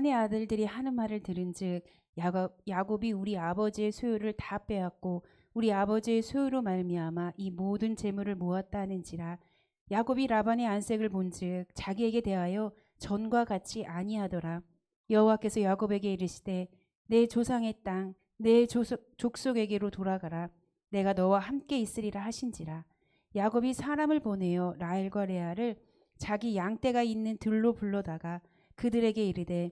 의 아들들이 하는 말을 들은즉 야곱이 우리 아버지의 소유를 다 빼앗고 우리 아버지의 소유로 말미암아 이 모든 재물을 모았다 하는지라. 야곱이 라반의 안색을 본즉 자기에게 대하여 전과 같이 아니하더라. 여호와께서 야곱에게 이르시되 내 조상의 땅 내 족속에게로 돌아가라. 내가 너와 함께 있으리라 하신지라. 야곱이 사람을 보내어 라헬과 레아를 자기 양떼가 있는 들로 불러다가 그들에게 이르되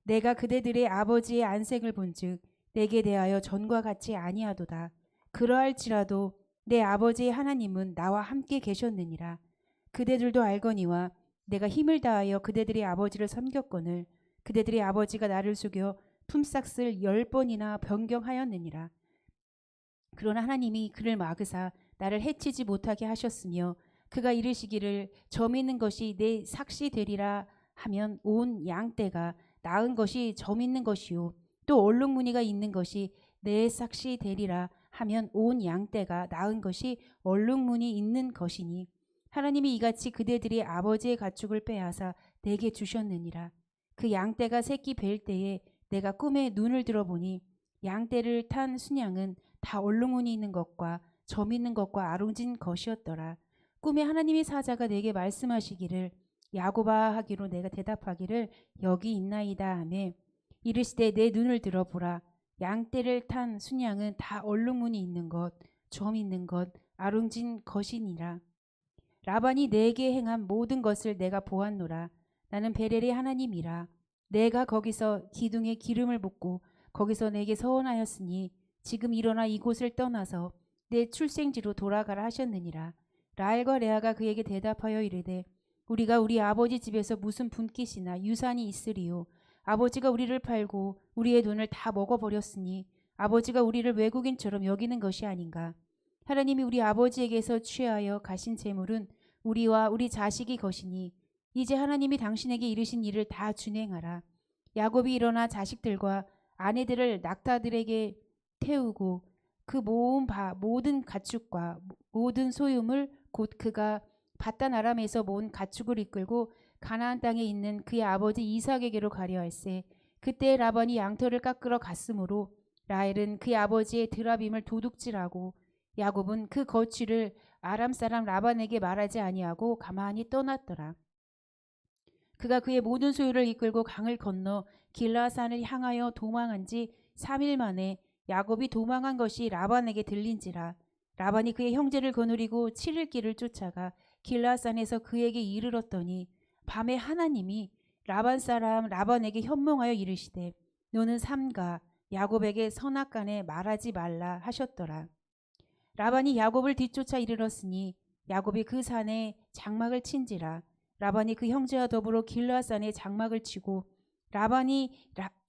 내가 그대들의 아버지의 안색을 본즉 내게 대하여 전과 같이 아니하도다. 그러할지라도 내 아버지의 하나님은 나와 함께 계셨느니라. 그대들도 알거니와 내가 힘을 다하여 그대들의 아버지를 섬겼거늘 그대들의 아버지가 나를 속여 품삯을 10번이나 변경하였느니라. 그러나 하나님이 그를 막으사 나를 해치지 못하게 하셨으며 그가 이르시기를 점 있는 것이 내 삭시 되리라 하면 온 양떼가 나은 것이 점 있는 것이요 또 얼룩무늬가 있는 것이 내 삭시 되리라 하면 온 양떼가 나은 것이 얼룩무늬 있는 것이니 하나님이 이같이 그대들이 아버지의 가축을 빼앗아 내게 주셨느니라. 그 양떼가 새끼 뵐 때에 내가 꿈에 눈을 들어보니 양떼를 탄 순양은 다 얼룩무늬 있는 것과 점 있는 것과 아롱진 것이었더라. 꿈에 하나님의 사자가 내게 말씀하시기를 야곱아 하기로 내가 대답하기를 여기 있나이다 하며 이르시되 내 눈을 들어보라. 양떼를 탄 순양은 다 얼룩무늬 있는 것, 점 있는 것, 아롱진 것이니라. 라반이 내게 행한 모든 것을 내가 보았노라. 나는 베렐의 하나님이라. 내가 거기서 기둥에 기름을 붓고 거기서 내게 서원하였으니 지금 일어나 이곳을 떠나서 내 출생지로 돌아가라 하셨느니라. 라헬과 레아가 그에게 대답하여 이르되 우리가 우리 아버지 집에서 무슨 분깃이나 유산이 있으리요. 아버지가 우리를 팔고 우리의 돈을 다 먹어버렸으니 아버지가 우리를 외국인처럼 여기는 것이 아닌가. 하나님이 우리 아버지에게서 취하여 가신 재물은 우리와 우리 자식이 것이니 이제 하나님이 당신에게 이르신 일을 다 준행하라. 야곱이 일어나 자식들과 아내들을 낙타들에게 태우고 그 모든 가축과 모든 소유물 곧 그가 바단 아람에서 모은 가축을 이끌고 가나안 땅에 있는 그의 아버지 이삭에게로 가려 할세. 그때 라반이 양털을 깎으러 갔으므로 라헬은 그의 아버지의 드라빔을 도둑질하고 야곱은 그 거취를 아람 사람 라반에게 말하지 아니하고 가만히 떠났더라. 그가 그의 모든 소유를 이끌고 강을 건너 길라산을 향하여 도망한 지 3일 만에 야곱이 도망한 것이 라반에게 들린지라. 라반이 그의 형제를 거느리고 7일 길을 쫓아가 길라산에서 그에게 이르렀더니 밤에 하나님이 라반 사람 라반에게 현몽하여 이르시되 너는 삼가 야곱에게 선악간에 말하지 말라 하셨더라. 라반이 야곱을 뒤쫓아 이르렀으니 야곱이 그 산에 장막을 친지라. 라반이 그 형제와 더불어 길라산에 장막을 치고 라반이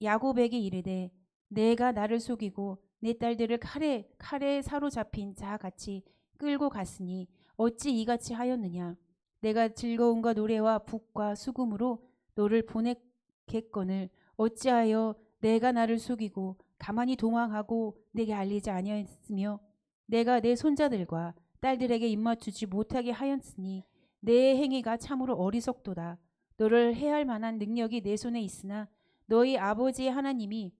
야곱에게 이르되 내가 나를 속이고 내 딸들을 칼에 사로잡힌 자 같이 끌고 갔으니 어찌 이같이 하였느냐. 내가 즐거움과 노래와 북과 수금으로 너를 보냈겠거늘 어찌하여 내가 나를 속이고 가만히 도망하고 내게 알리지 아니하였으며 내가 내 손자들과 딸들에게 입맞추지 못하게 하였으니 내 행위가 참으로 어리석도다. 너를 해할 만한 능력이 내 손에 있으나 너희 아버지의 하나님이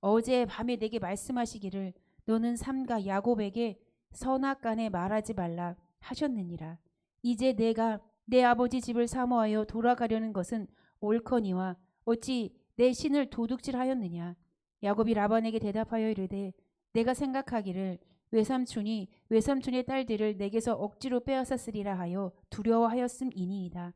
어제 밤에 내게 말씀하시기를 너는 삼가 야곱에게 선악간에 말하지 말라 하셨느니라. 이제 내가 내 아버지 집을 사모하여 돌아가려는 것은 옳거니와 어찌 내 신을 도둑질하였느냐. 야곱이 라반에게 대답하여 이르되 내가 생각하기를 외삼촌의 딸들을 내게서 억지로 빼앗았으리라 하여 두려워하였음이니이다.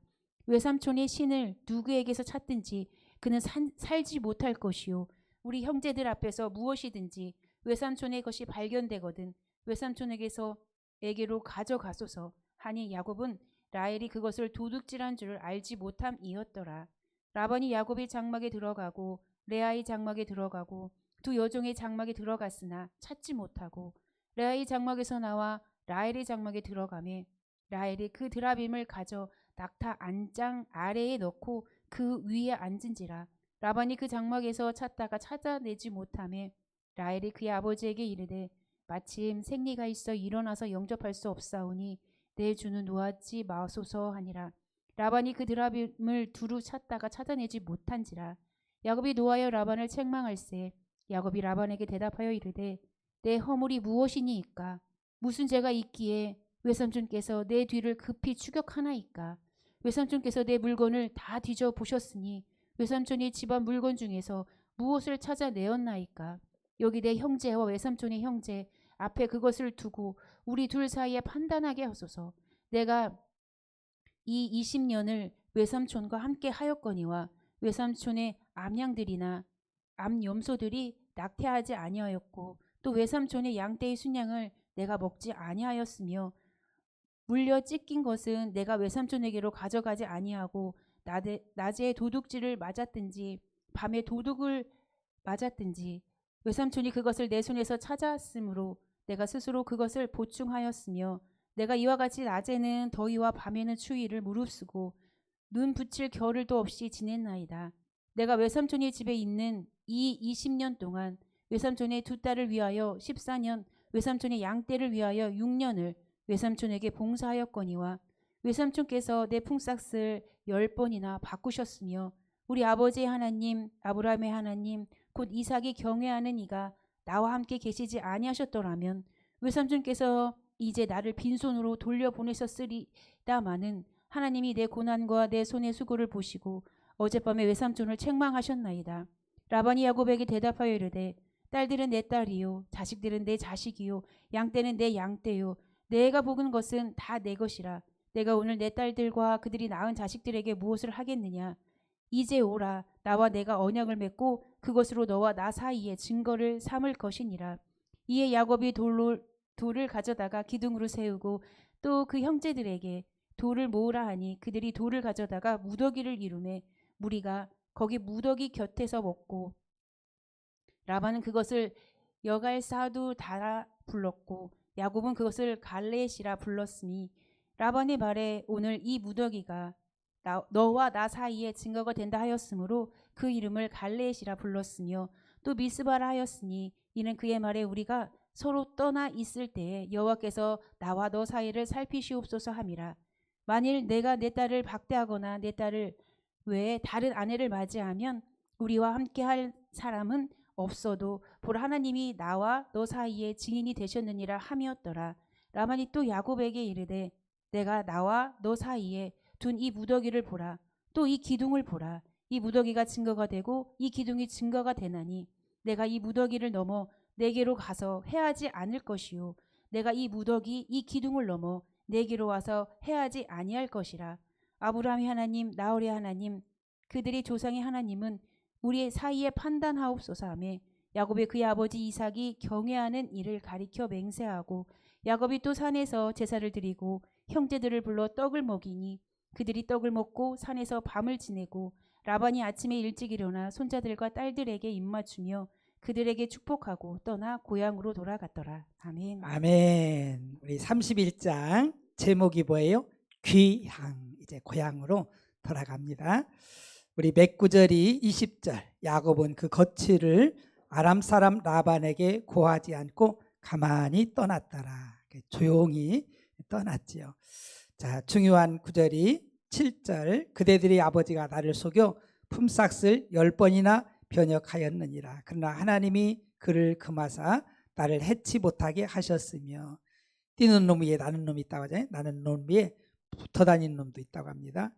외삼촌의 신을 누구에게서 찾든지 그는 살지 못할 것이요 우리 형제들 앞에서 무엇이든지 외삼촌의 것이 발견되거든 외삼촌에게로 가져가소서 하니 야곱은 라헬이 그것을 도둑질한 줄을 알지 못함이었더라. 라반이 야곱의 장막에 들어가고 레아의 장막에 들어가고 두 여종의 장막에 들어갔으나 찾지 못하고 레아의 장막에서 나와 라헬의 장막에 들어가매 라헬이 그 드라빔을 가져 낙타 안장 아래에 넣고 그 위에 앉은지라. 라반이 그 장막에서 찾다가 찾아내지 못하매 라헬이 그의 아버지에게 이르되 마침 생리가 있어 일어나서 영접할 수 없사오니 내 주는 놓았지 마소서 하니라. 라반이 그 드라빔을 두루 찾다가 찾아내지 못한지라. 야곱이 노하여 라반을 책망할세. 야곱이 라반에게 대답하여 이르되 내 허물이 무엇이니이까? 무슨 죄가 있기에 외삼촌께서 내 뒤를 급히 추격하나이까? 외삼촌께서 내 물건을 다 뒤져 보셨으니 외삼촌이 집안 물건 중에서 무엇을 찾아내었나이까? 여기 내 형제와 외삼촌의 형제 앞에 그것을 두고 우리 둘 사이에 판단하게 하소서. 내가 이 20년을 외삼촌과 함께 하였거니와 외삼촌의 암양들이나 암염소들이 낙태하지 아니하였고 또 외삼촌의 양떼의 순양을 내가 먹지 아니하였으며 물려 찢긴 것은 내가 외삼촌에게로 가져가지 아니하고 낮에 도둑질을 맞았든지 밤에 도둑을 맞았든지 외삼촌이 그것을 내 손에서 찾았으므로 내가 스스로 그것을 보충하였으며 내가 이와 같이 낮에는 더위와 밤에는 추위를 무릅쓰고 눈 붙일 겨를도 없이 지냈나이다. 내가 외삼촌의 집에 있는 이 20년 동안 외삼촌의 두 딸을 위하여 14년, 외삼촌의 양떼를 위하여 6년을 외삼촌에게 봉사하였거니와 외삼촌께서 내 품삯을 10번이나 바꾸셨으며 우리 아버지의 하나님 아브라함의 하나님 곧 이삭이 경외하는 이가 나와 함께 계시지 아니하셨더라면 외삼촌께서 이제 나를 빈손으로 돌려보내셨으리다마는 하나님이 내 고난과 내 손의 수고를 보시고 어젯밤에 외삼촌을 책망하셨나이다. 라반이 야곱에게 대답하여 이르되 딸들은 내 딸이요 자식들은 내 자식이요 양떼는 내 양떼요 내가 복은 것은 다 내 것이라. 내가 오늘 내 딸들과 그들이 낳은 자식들에게 무엇을 하겠느냐. 이제 오라. 나와 내가 언약을 맺고 그것으로 너와 나 사이에 증거를 삼을 것이니라. 이에 야곱이 돌을 가져다가 기둥으로 세우고 또 그 형제들에게 돌을 모으라 하니 그들이 돌을 가져다가 무더기를 이루매 무리가 거기 무더기 곁에서 먹고 라반은 그것을 여갈사두 다라 불렀고 야곱은 그것을 갈레시라 불렀으니 라반의 말에 오늘 이 무더기가 너와 나 사이에 증거가 된다 하였으므로 그 이름을 갈레시라 불렀으며 또 미스바라 하였으니 이는 그의 말에 우리가 서로 떠나 있을 때에 여호와께서 나와 너 사이를 살피시옵소서 함이라. 만일 내가 내 딸을 박대하거나 내 딸을 외에 다른 아내를 맞이하면 우리와 함께할 사람은 없어도 보라 하나님이 나와 너 사이에 증인이 되셨느니라 함이었더라. 라반이 또 야곱에게 이르되 내가 나와 너 사이에 둔 이 무더기를 보라. 또 이 기둥을 보라. 이 무더기가 증거가 되고 이 기둥이 증거가 되나니 내가 이 무더기를 넘어 내게로 가서 해하지 않을 것이요 내가 이 무더기 이 기둥을 넘어 내게로 와서 해하지 아니할 것이라. 아브라함의 하나님 나홀의 하나님 그들의 조상의 하나님은 우리 사이에 판단하옵소서 하며 야곱의 그의 아버지 이삭이 경외하는 일을 가리켜 맹세하고 야곱이 또 산에서 제사를 드리고 형제들을 불러 떡을 먹이니 그들이 떡을 먹고 산에서 밤을 지내고 라반이 아침에 일찍 일어나 손자들과 딸들에게 입맞추며 그들에게 축복하고 떠나 고향으로 돌아갔더라. 아멘. 아멘. 우리 31장 제목이 뭐예요? 귀향. 이제 고향으로 돌아갑니다. 우리 몇 구절이 20절. 야곱은 그 거취를 아람 사람 라반에게 고하지 않고 가만히 떠났더라. 조용히 떠났지요. 자, 중요한 구절이 7절. 그대들의 아버지가 나를 속여 품삯을 10번이나 변역하였느니라. 그러나 하나님이 그를 금하사 나를 해치 못하게 하셨으며 뛰는 놈 위에 나는 놈이 있다고 하잖아요. 나는 놈 위에 붙어 다니는 놈도 있다고 합니다.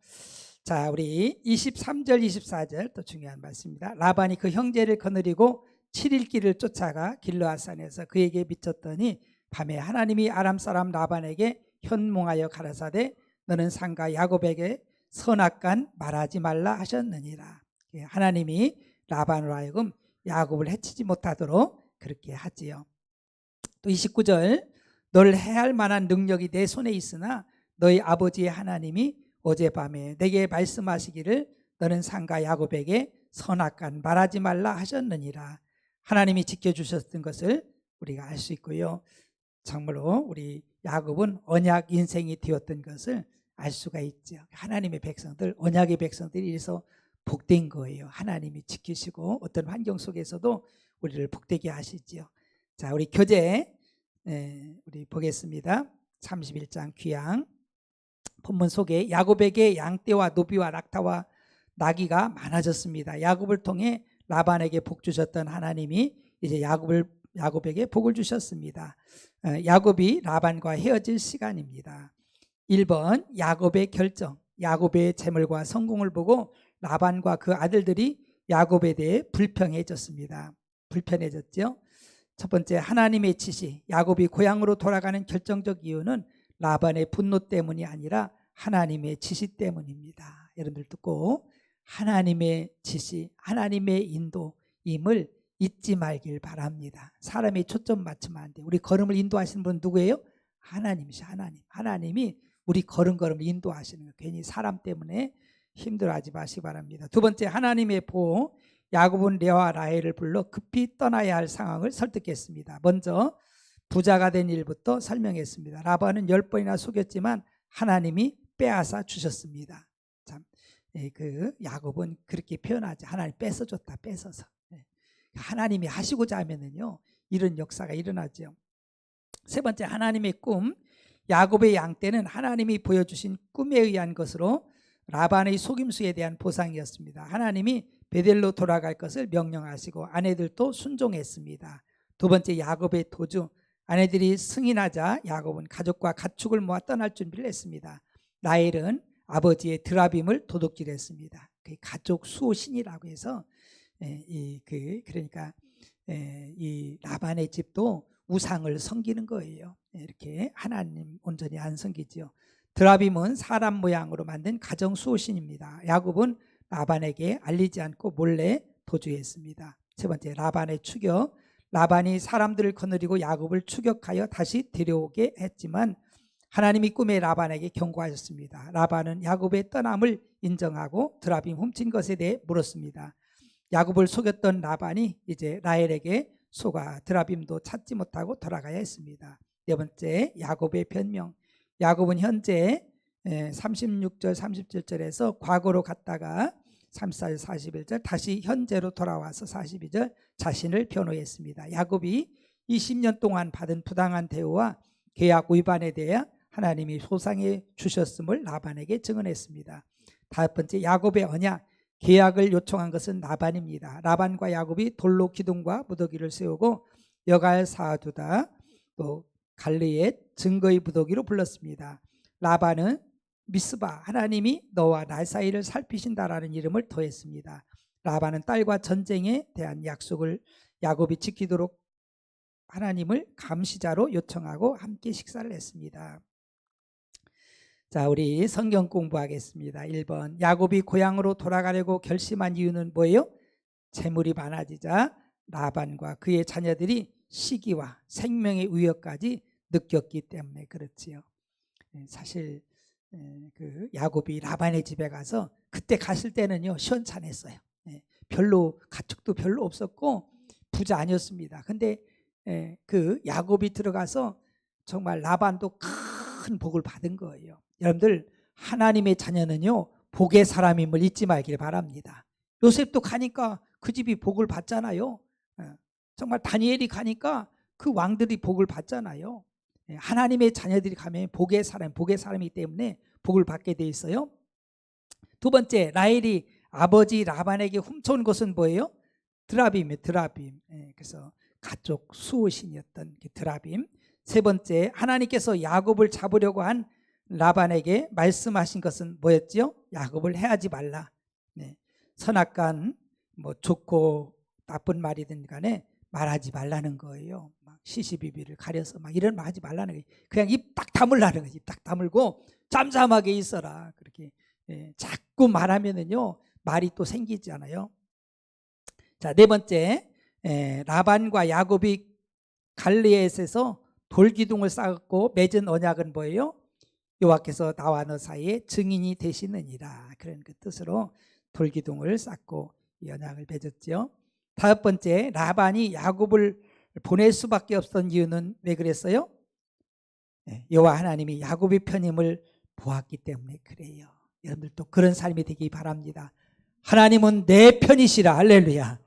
자, 우리 23절 24절 또 중요한 말씀입니다. 라반이 그 형제를 거느리고 7일 길을 쫓아가 길르앗산에서 그에게 미쳤더니 밤에 하나님이 아람 사람 라반에게 현몽하여 가라사대 너는 상가 야곱에게 선악간 말하지 말라 하셨느니라. 하나님이 라반으로 하여금 야곱을 해치지 못하도록 그렇게 하지요. 또 29절 널 해할 만한 능력이 내 손에 있으나 너희 아버지의 하나님이 어젯밤에 내게 말씀하시기를 너는 상가 야곱에게 선악간 말하지 말라 하셨느니라. 하나님이 지켜주셨던 것을 우리가 알 수 있고요. 정말로 우리 야곱은 언약 인생이 되었던 것을 알 수가 있죠. 하나님의 백성들, 언약의 백성들이 이래서 복된 거예요. 하나님이 지키시고 어떤 환경 속에서도 우리를 복되게 하시죠. 자, 우리 교재 우리 보겠습니다. 31장 귀향 본문 속에 야곱에게 양떼와 노비와 낙타와 나귀가 많아졌습니다. 야곱을 통해 라반에게 복 주셨던 하나님이 이제 야곱에게 복을 주셨습니다. 야곱이 라반과 헤어질 시간입니다. 1번 야곱의 결정. 야곱의 재물과 성공을 보고 라반과 그 아들들이 야곱에 대해 불평해졌습니다. 불편해졌죠. 첫 번째, 하나님의 지시. 야곱이 고향으로 돌아가는 결정적 이유는 라반의 분노 때문이 아니라 하나님의 지시 때문입니다. 여러분들 듣고, 하나님의 지시, 하나님의 인도임을 잊지 말길 바랍니다. 사람이 초점 맞추면 안 돼요. 우리 걸음을 인도하시는 분은 누구예요? 하나님이시. 하나님이 우리 걸음걸음을 인도하시는 거예요. 괜히 사람 때문에 힘들어하지 마시기 바랍니다. 두 번째, 하나님의 보호. 야곱은 레아와 라헬을 불러 급히 떠나야 할 상황을 설득했습니다. 먼저 부자가 된 일부터 설명했습니다. 라반은 10번이나 속였지만 하나님이 빼앗아 주셨습니다. 참, 그 야곱은 그렇게 표현하지. 하나님 뺏어줬다, 뺏어서. 하나님이 하시고자 하면은요, 이런 역사가 일어나죠. 세 번째, 하나님의 꿈. 야곱의 양떼는 하나님이 보여주신 꿈에 의한 것으로 라반의 속임수에 대한 보상이었습니다. 하나님이 베델로 돌아갈 것을 명령하시고 아내들도 순종했습니다. 두 번째, 야곱의 도주. 아내들이 승인하자 야곱은 가족과 가축을 모아 떠날 준비를 했습니다. 라헬은 아버지의 드라빔을 도둑질했습니다. 그 가족 수호신이라고 해서 그러니까 이 라반의 집도 우상을 섬기는 거예요. 이렇게 하나님 온전히 안 섬기지요. 드라빔은 사람 모양으로 만든 가정 수호신입니다. 야곱은 라반에게 알리지 않고 몰래 도주했습니다. 세 번째, 라반의 추격. 라반이 사람들을 거느리고 야곱을 추격하여 다시 데려오게 했지만 하나님이 꿈에 라반에게 경고하셨습니다. 라반은 야곱의 떠남을 인정하고 드라빔 훔친 것에 대해 물었습니다. 야곱을 속였던 라반이 이제 라헬에게 속아 드라빔도 찾지 못하고 돌아가야 했습니다. 네 번째, 야곱의 변명. 야곱은 현재 36절 37절에서 과거로 갔다가 34절 41절 다시 현재로 돌아와서 42절 자신을 변호했습니다. 야곱이 20년 동안 받은 부당한 대우와 계약 위반에 대해 하나님이 보상해 주셨음을 라반에게 증언했습니다. 다섯 번째, 야곱의 언약. 계약을 요청한 것은 라반입니다. 라반과 야곱이 돌로 기둥과 무더기를 세우고 여갈 사두다 또 갈르의 증거의 무더기로 불렀습니다. 라반은 미스바, 하나님이 너와 나 사이를 살피신다라는 이름을 더했습니다. 라반은 딸과 전쟁에 대한 약속을 야곱이 지키도록 하나님을 감시자로 요청하고 함께 식사를 했습니다. 자, 우리 성경 공부하겠습니다. 1번, 야곱이 고향으로 돌아가려고 결심한 이유는 뭐예요? 재물이 많아지자 라반과 그의 자녀들이 시기와 생명의 위협까지 느꼈기 때문에 그렇지요. 사실 그 야곱이 라반의 집에 가서 그때 갔을 때는요, 시원찮았어요. 별로 가축도 별로 없었고 부자 아니었습니다. 근데 그 야곱이 들어가서 정말 라반도 큰 복을 받은 거예요. 여러분들, 하나님의 자녀는요, 복의 사람임을 잊지 말길 바랍니다. 요셉도 가니까 그 집이 복을 받잖아요. 정말 다니엘이 가니까 그 왕들이 복을 받잖아요. 하나님의 자녀들이 가면 복의 사람이기 때문에 복을 받게 돼 있어요. 두 번째, 라헬이 아버지 라반에게 훔쳐온 것은 뭐예요? 드라빔이에요. 드라빔. 그래서 가족 수호신이었던 드라빔. 세 번째, 하나님께서 야곱을 잡으려고 한 라반에게 말씀하신 것은 뭐였죠? 야곱을 해하지 말라. 선악간 뭐 좋고 나쁜 말이든 간에 말하지 말라는 거예요. 막 시시비비를 가려서 막 이런 말 하지 말라는 거예요. 그냥 입 딱 다물라는 거예요. 입 딱 다물고 잠잠하게 있어라. 그렇게 자꾸 말하면은요, 말이 또 생기잖아요. 자, 네 번째, 라반과 야곱이 갈르앗에서 돌기둥을 쌓고 맺은 언약은 뭐예요? 여호와께서 나와 너 사이에 증인이 되시느니라. 그런 그 뜻으로 돌기둥을 쌓고 이 언약을 맺었죠. 다섯 번째, 라반이 야곱을 보낼 수밖에 없었던 이유는 왜 그랬어요? 여호와 하나님이 야곱의 편임을 보았기 때문에 그래요. 여러분들도 그런 삶이 되기 바랍니다. 하나님은 내 편이시라. 할렐루야.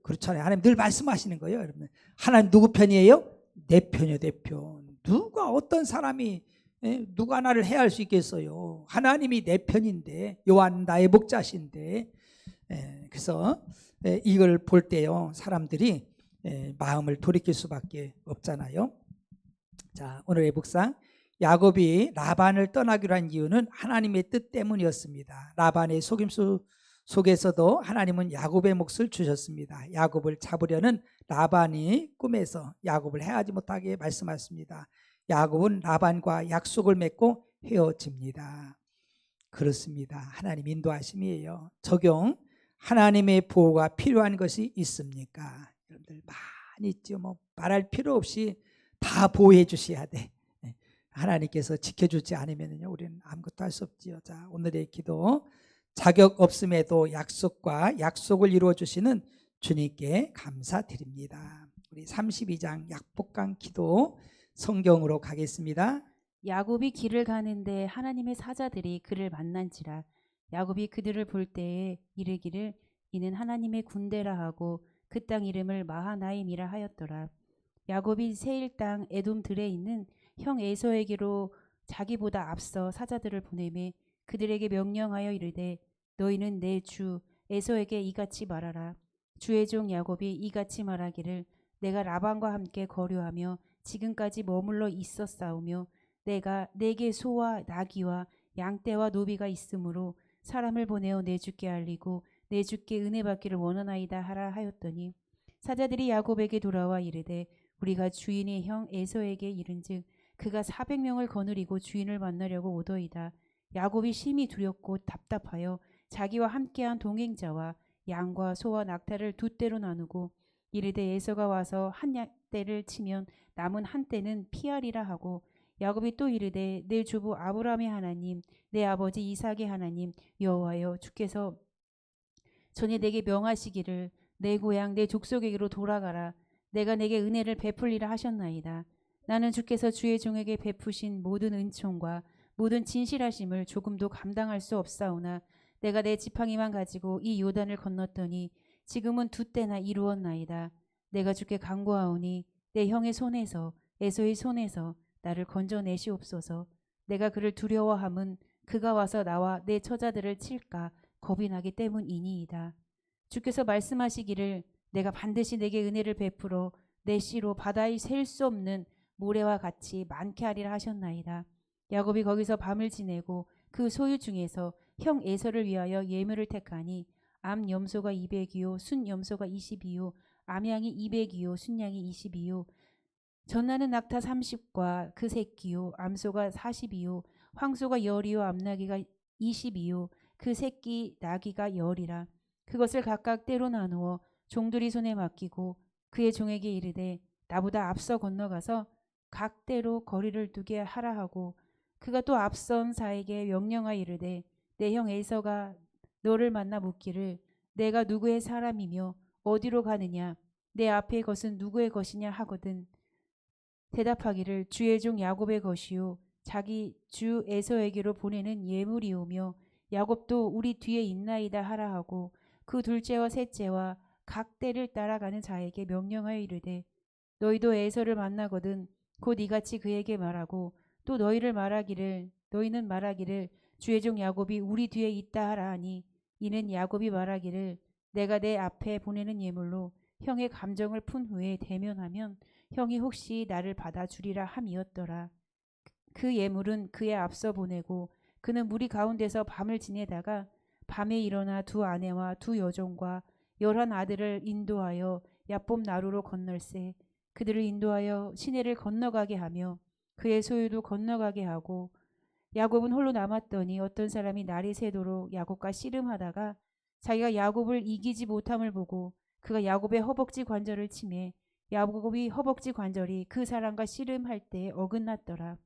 그렇잖아요. 하나님 늘 말씀하시는 거예요. 여러분, 하나님 누구 편이에요? 내 편이요, 내 편. 누가 어떤 사람이 누가 나를 해할 수 있겠어요? 하나님이 내 편인데, 여호와는 나의 목자신데, 그래서 이걸 볼 때요 사람들이 마음을 돌이킬 수밖에 없잖아요. 자, 오늘의 묵상, 야곱이 라반을 떠나기로 한 이유는 하나님의 뜻 때문이었습니다. 라반의 속임수 속에서도 하나님은 야곱의 몫을 주셨습니다. 야곱을 잡으려는 라반이 꿈에서 야곱을 해하지 못하게 말씀하십니다. 야곱은 라반과 약속을 맺고 헤어집니다. 그렇습니다. 하나님 인도하심이에요. 적용, 하나님의 보호가 필요한 것이 있습니까? 여러분들 많이 있죠. 뭐 말할 필요 없이 다 보호해 주셔야 돼. 하나님께서 지켜주지 않으면요 우리는 아무것도 할 수 없지요. 자, 오늘의 기도, 자격 없음에도 약속을 이루어 주시는 주님께 감사드립니다. 우리 32장 약복강 기도 성경으로 가겠습니다. 야곱이 길을 가는데 하나님의 사자들이 그를 만난지라. 야곱이 그들을 볼 때에 이르기를 이는 하나님의 군대라 하고 그 땅 이름을 마하나임이라 하였더라. 야곱이 세일 땅 에돔 들에 있는 형 에서에게로 자기보다 앞서 사자들을 보내매 그들에게 명령하여 이르되 너희는 내 주 에서에게 이같이 말하라. 주의 종 야곱이 이같이 말하기를 내가 라반과 함께 거류하며 지금까지 머물러 있었사오며 내가 내게 소와 나귀와 양떼와 노비가 있으므로 사람을 보내어 내 주께 알리고 내 주께 은혜 받기를 원하나이다 하라 하였더니 사자들이 야곱에게 돌아와 이르되 우리가 주인의 형 에서에게 이른즉 그가 400명을 거느리고 주인을 만나려고 오더이다. 야곱이 심히 두렵고 답답하여 자기와 함께한 동행자와 양과 소와 낙타를 두 떼로 나누고 이르되 에서가 와서 한 떼를 치면 남은 한 떼는 피하리라 하고 야곱이 또 이르되 내 주부 아브라함의 하나님 내 아버지 이삭의 하나님 여호와여 주께서 전에 내게 명하시기를 내 고향 내 족속에게로 돌아가라. 내가 내게 은혜를 베풀리라 하셨나이다. 나는 주께서 주의 종에게 베푸신 모든 은총과 모든 진실하심을 조금도 감당할 수 없사오나 내가 내 지팡이만 가지고 이 요단을 건넜더니 지금은 두 때나 이루었나이다. 내가 주께 간구하오니 내 형의 손에서 에서의 손에서 나를 건져내시옵소서. 내가 그를 두려워함은 그가 와서 나와 내 처자들을 칠까 겁이 나기 때문이니이다. 주께서 말씀하시기를 내가 반드시 내게 은혜를 베풀어 내 씨로 바다에 셀 수 없는 모래와 같이 많게 하리라 하셨나이다. 야곱이 거기서 밤을 지내고 그 소유 중에서 형 에서를 위하여 예물을 택하니 암 염소가 200이요 순 염소가 22요 암양이 200이요 순양이 22요 전나는 낙타 30과 그 새끼요 암소가 40이요 황소가 10이요 암나귀가 20이요 그 새끼 나귀가 10이라. 그것을 각각 떼로 나누어 종들이 손에 맡기고 그의 종에게 이르되 나보다 앞서 건너가서 각 떼로 거리를 두게 하라 하고 그가 또 앞선 사에게 명령하여 이르되 내 형 에서가 너를 만나 묻기를 내가 누구의 사람이며 어디로 가느냐 내 앞의 것은 누구의 것이냐 하거든 대답하기를 주의 종 야곱의 것이요 자기 주 에서에게로 보내는 예물이오며 야곱도 우리 뒤에 있나이다 하라 하고 그 둘째와 셋째와 각 떼를 따라가는 자에게 명령하여 이르되 너희도 에서를 만나거든 곧 이같이 그에게 말하고 또 너희는 말하기를 주의 종 야곱이 우리 뒤에 있다 하라 하니 이는 야곱이 말하기를 내가 내 앞에 보내는 예물로 형의 감정을 푼 후에 대면하면 형이 혹시 나를 받아주리라 함이었더라. 그 예물은 그의 앞서 보내고 그는 무리 가운데서 밤을 지내다가 밤에 일어나 두 아내와 두 여종과 11 아들을 인도하여 야복 나루로 건널세 그들을 인도하여 시내를 건너가게 하며 그의 소유도 건너가게 하고 야곱은 홀로 남았더니 어떤 사람이 날이 새도록 야곱과 씨름하다가 자기가 야곱을 이기지 못함을 보고 그가 야곱의 허벅지 관절을 치매 야곱이 허벅지 관절이 그 사람과 씨름할 때에 어긋났더라.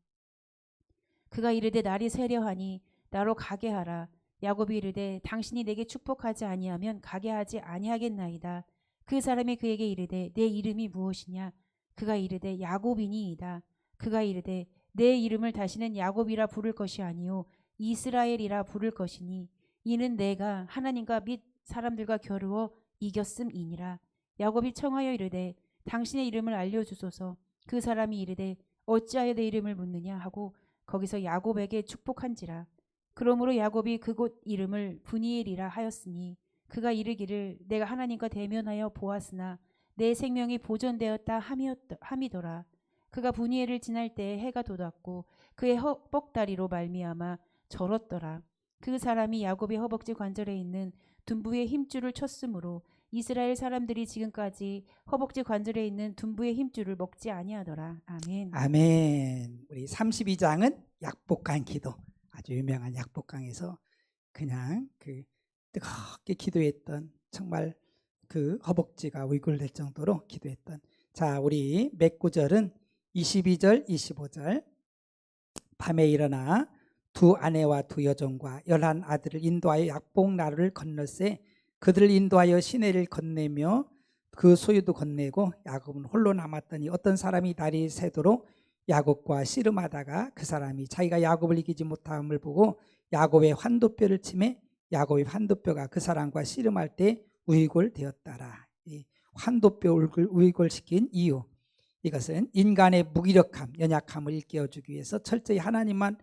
그가 이르되 날이 새려하니 나로 가게 하라. 야곱이 이르되 당신이 내게 축복하지 아니하면 가게 하지 아니하겠나이다. 그 사람이 그에게 이르되 내 이름이 무엇이냐? 그가 이르되 야곱이니이다. 그가 이르되 내 이름을 다시는 야곱이라 부를 것이 아니요 이스라엘이라 부를 것이니 이는 내가 하나님과 및 사람들과 겨루어 이겼음이니라. 야곱이 청하여 이르되 당신의 이름을 알려주소서. 그 사람이 이르되 어찌하여 내 이름을 묻느냐 하고 거기서 야곱에게 축복한지라. 그러므로 야곱이 그곳 이름을 브니엘이라 하였으니 그가 이르기를 내가 하나님과 대면하여 보았으나 내 생명이 보존되었다 함이더라. 그가 분이엘을 지날 때에 해가 돋았고 그의 허벅다리로 말미암아 절었더라. 그 사람이 야곱의 허벅지 관절에 있는 둔부의 힘줄을 쳤으므로 이스라엘 사람들이 지금까지 허벅지 관절에 있는 둔부의 힘줄을 먹지 아니하더라. 아멘. 아멘. 우리 32장은 약복강 기도, 아주 유명한 약복강에서 그냥 그 뜨겁게 기도했던, 정말 그 허벅지가 위골될 정도로 기도했던. 자, 우리 몇 구절은 22절 25절. 밤에 일어나 두 아내와 두 여종과 11 아들을 인도하여 약복나루를 건너세 그들을 인도하여 시내를 건네며 그 소유도 건네고 야곱은 홀로 남았더니 어떤 사람이 날이 새도록 야곱과 씨름하다가 그 사람이 자기가 야곱을 이기지 못함을 보고 야곱의 환도뼈를 치매 야곱의 환도뼈가 그 사람과 씨름할 때 우이골되었더라. 이 환도뼈 우이골시킨 이유, 이것은 인간의 무기력함, 연약함을 일깨워주기 위해서 철저히 하나님만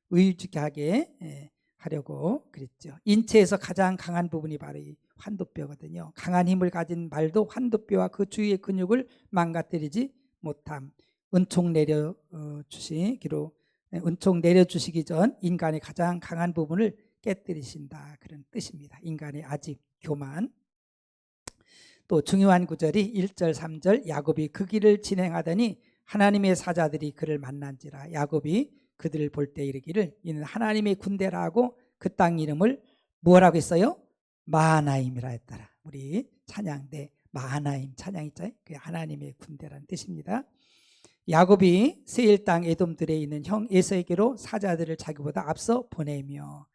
의지하게 하려고 그랬죠. 인체에서 가장 강한 부분이 바로 이 환도뼈거든요. 강한 힘을 가진 말도 환도뼈와 그 주위의 근육을 망가뜨리지 못함. 은총 내려주시기 전 인간의 가장 강한 부분을 깨뜨리신다, 그런 뜻입니다. 인간의 아집, 교만. 또 중요한 구절이 1절 3절. 야곱이 그 길을 진행하더니 하나님의 사자들이 그를 만난지라. 야곱이 그들을 볼 때 이르기를 이는 하나님의 군대라 하고 그 땅 이름을 뭐라고 했어요? 마하나임이라 했더라. 우리 찬양대 마하나임 찬양 있죠? 그게 하나님의 군대라는 뜻입니다. 야곱이 세일 땅 에돔들에 있는 형 에서에게로 사자들을 자기보다 앞서 보내며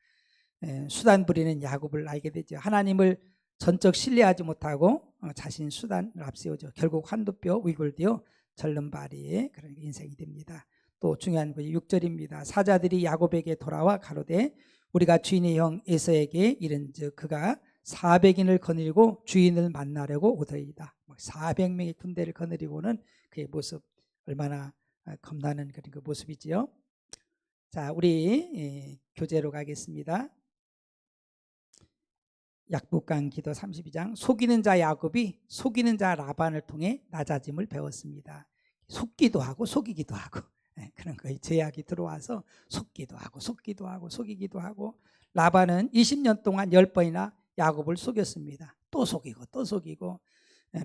수단 부리는 야곱을 알게 되죠. 하나님을 전적 신뢰하지 못하고 자신 수단을 앞세우죠. 결국 환도뼈 위골되어 절름발이의 그런 인생이 됩니다. 또 중요한 것이 6절입니다. 사자들이 야곱에게 돌아와 가로되 우리가 주인의 형 에서에게 이른즉 그가 400인을 거느리고 주인을 만나려고 오더이다. 400명의 군대를 거느리고는 그의 모습, 얼마나 겁나는 그런 그 모습이지요. 자, 우리 교재로 가겠습니다. 약복강 기도 32장. 속이는 자 야곱이 속이는 자 라반을 통해 낮아짐을 배웠습니다. 속기도 하고 속이기도 하고 그런 거에 제약이 들어와서 속기도 하고 속이기도 하고. 라반은 20년 동안 10번이나 야곱을 속였습니다. 또 속이고 또 속이고.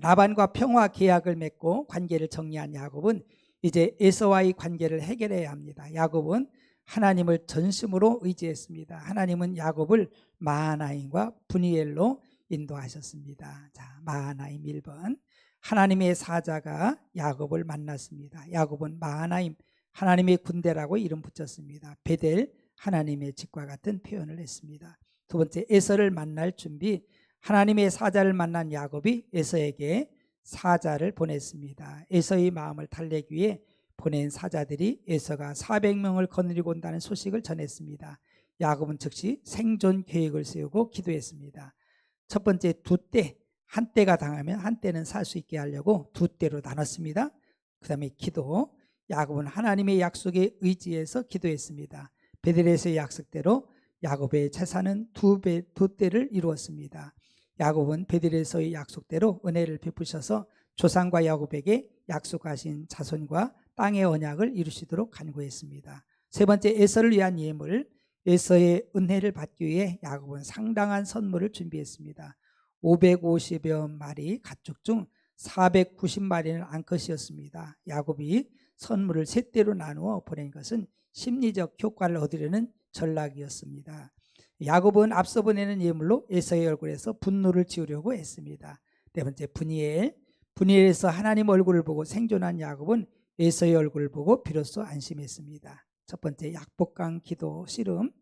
라반과 평화 계약을 맺고 관계를 정리한 야곱은 이제 에서와의 관계를 해결해야 합니다. 야곱은 하나님을 전심으로 의지했습니다. 하나님은 야곱을 마하나임과 분이엘로 인도하셨습니다. 자, 마하나임 1번. 하나님의 사자가 야곱을 만났습니다. 야곱은 마하나임, 하나님의 군대라고 이름 붙였습니다. 베델, 하나님의 집과 같은 표현을 했습니다. 두 번째, 에서를 만날 준비. 하나님의 사자를 만난 야곱이 에서에게 사자를 보냈습니다. 에서의 마음을 달래기 위해 보낸 사자들이 에서가 400명을 거느리고 온다는 소식을 전했습니다. 야곱은 즉시 생존 계획을 세우고 기도했습니다. 첫 번째, 두 때, 한 때가 당하면 한 때는 살 수 있게 하려고 두 때로 나눴습니다. 그 다음에 기도. 야곱은 하나님의 약속에 의지해서 기도했습니다. 베델에서의 약속대로 야곱의 재산은 두 때를 이루었습니다. 야곱은 베델에서의 약속대로 은혜를 베푸셔서 조상과 야곱에게 약속하신 자손과 땅의 언약을 이루시도록 간구했습니다. 세 번째, 에서를 위한 예물. 에서의 은혜를 받기 위해 야곱은 상당한 선물을 준비했습니다. 550여 마리 가축 중 490마리는 암컷이었습니다. 야곱이 선물을 세 때로 나누어 보낸 것은 심리적 효과를 얻으려는 전략이었습니다. 야곱은 앞서 보내는 예물로 에서의 얼굴에서 분노를 지우려고 했습니다. 네 번째, 분이엘에서 하나님 얼굴을 보고 생존한 야곱은 에서의 얼굴을 보고 비로소 안심했습니다. 첫 번째, 약복강 기도 씨름.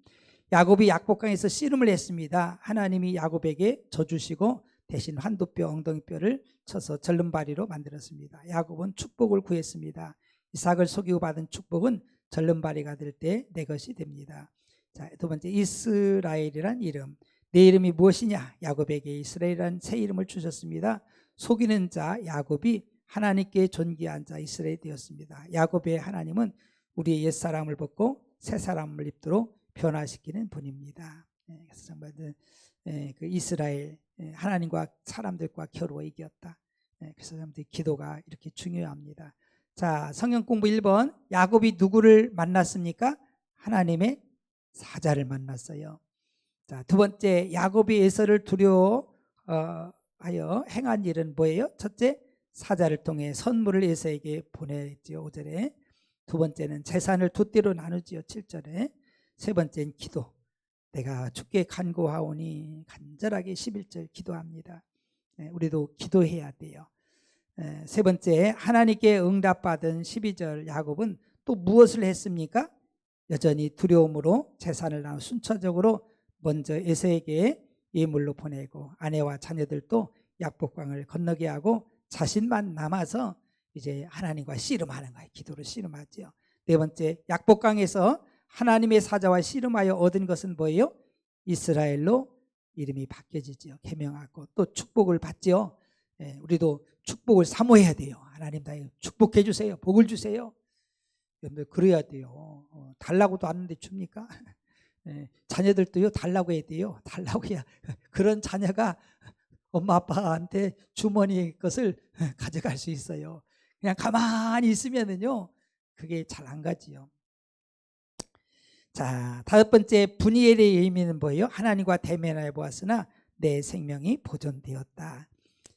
야곱이 약복강에서 씨름을 했습니다. 하나님이 야곱에게 져주시고 대신 환도뼈, 엉덩이뼈를 쳐서 절름발이로 만들었습니다. 야곱은 축복을 구했습니다. 이삭을 속이고 받은 축복은 절름발이가 될 때 내 것이 됩니다. 자, 두 번째, 이스라엘이란 이름. 내 이름이 무엇이냐? 야곱에게 이스라엘이란 새 이름을 주셨습니다. 속이는 자 야곱이 하나님께 존귀한 자 이스라엘이 되었습니다. 야곱의 하나님은 우리의 옛사람을 벗고 새사람을 입도록 변화시키는 분입니다. 그래서 정말 그 이스라엘 하나님과 사람들과 겨루어 이겼다. 그래서 여러분들 기도가 이렇게 중요합니다. 자, 성경 공부 1번. 야곱이 누구를 만났습니까? 하나님의 사자를 만났어요. 자, 두 번째, 야곱이 에서를 두려워하여 행한 일은 뭐예요? 첫째, 사자를 통해 선물을 에서에게 보냈지요. 5절에. 두 번째는 재산을 두 떼로 나누지요. 7절에. 세 번째는 기도. 내가 주께 간구하오니 간절하게 11절 기도합니다. 우리도 기도해야 돼요. 세 번째, 하나님께 응답받은 12절 야곱은 또 무엇을 했습니까? 여전히 두려움으로 재산을 나눠 순차적으로 먼저 에서에게 예물로 보내고 아내와 자녀들도 약복강을 건너게 하고 자신만 남아서 이제 하나님과 씨름하는 거예요. 기도로 씨름하죠. 네 번째, 약복강에서 하나님의 사자와 씨름하여 얻은 것은 뭐예요? 이스라엘로 이름이 바뀌어지죠. 계명하고 또 축복을 받죠. 우리도 축복을 사모해야 돼요. 하나님 다 축복해 주세요. 복을 주세요. 여러분들 그래야 돼요. 달라고도 하는데 줍니까? 자녀들도요 달라고 해야 돼요. 달라고 해야 그런 자녀가 엄마 아빠한테 주머니의 것을 가져갈 수 있어요. 그냥 가만히 있으면은요 그게 잘 안 가지요. 자, 다섯 번째, 분이엘의 의미는 뭐예요? 하나님과 대면하여 보았으나 내 생명이 보존되었다.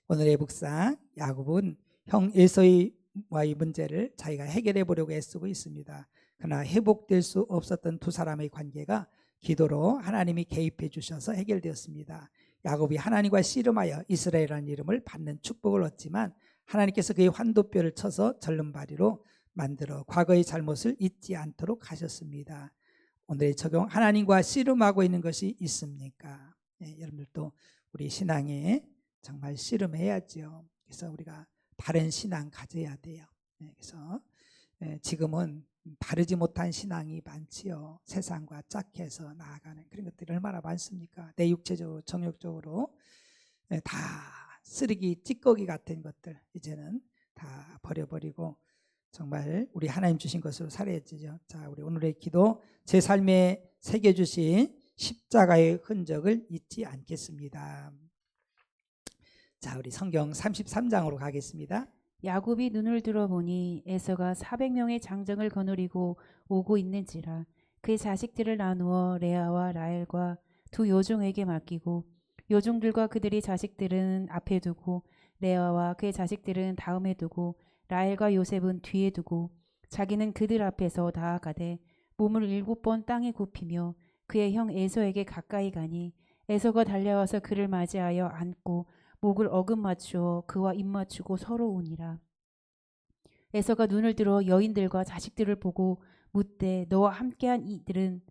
오늘의 묵상, 야곱은 형 에서와의 문제를 자기가 해결해 보려고 애쓰고 있습니다. 그러나 회복될 수 없었던 두 사람의 관계가 기도로 하나님이 개입해 주셔서 해결되었습니다. 야곱이 하나님과 씨름하여 이스라엘이라는 이름을 받는 축복을 얻지만 하나님께서 그의 환도뼈를 쳐서 절름발이로 만들어 과거의 잘못을 잊지 않도록 하셨습니다. 오늘의 적용, 하나님과 씨름하고 있는 것이 있습니까? 여러분들도 우리 신앙에 정말 씨름해야죠. 그래서 우리가 바른 신앙 가져야 돼요. 그래서 지금은 바르지 못한 신앙이 많지요. 세상과 짝해서 나아가는 그런 것들이 얼마나 많습니까? 내 육체적으로 정욕적으로 다 쓰레기 찌꺼기 같은 것들 이제는 다 버려버리고 정말 우리 하나님 주신 것으로 살아야죠. 자, 우리 오늘의 기도, 제 삶에 새겨주신 십자가의 흔적을 잊지 않겠습니다. 자, 우리 성경 33장으로 가겠습니다. 야곱이 눈을 들어보니 에서가 400명의 장정을 거느리고 오고 있는지라 그의 자식들을 나누어 레아와 라헬과 두 요종에게 맡기고 요종들과 그들의 자식들은 앞에 두고 레아와 그의 자식들은 다음에 두고 라헬과 요셉은 뒤에 두고 자기는 그들 앞에서 나아가되 몸을 7번 땅에 굽히며 그의 형 에서에게 가까이 가니 에서가 달려와서 그를 맞이하여 안고 목을 어금 맞추어 그와 입 맞추고 서로 우니라. 에서가 눈을 들어 여인들과 자식들을 보고 묻되 너와 함께한 이들은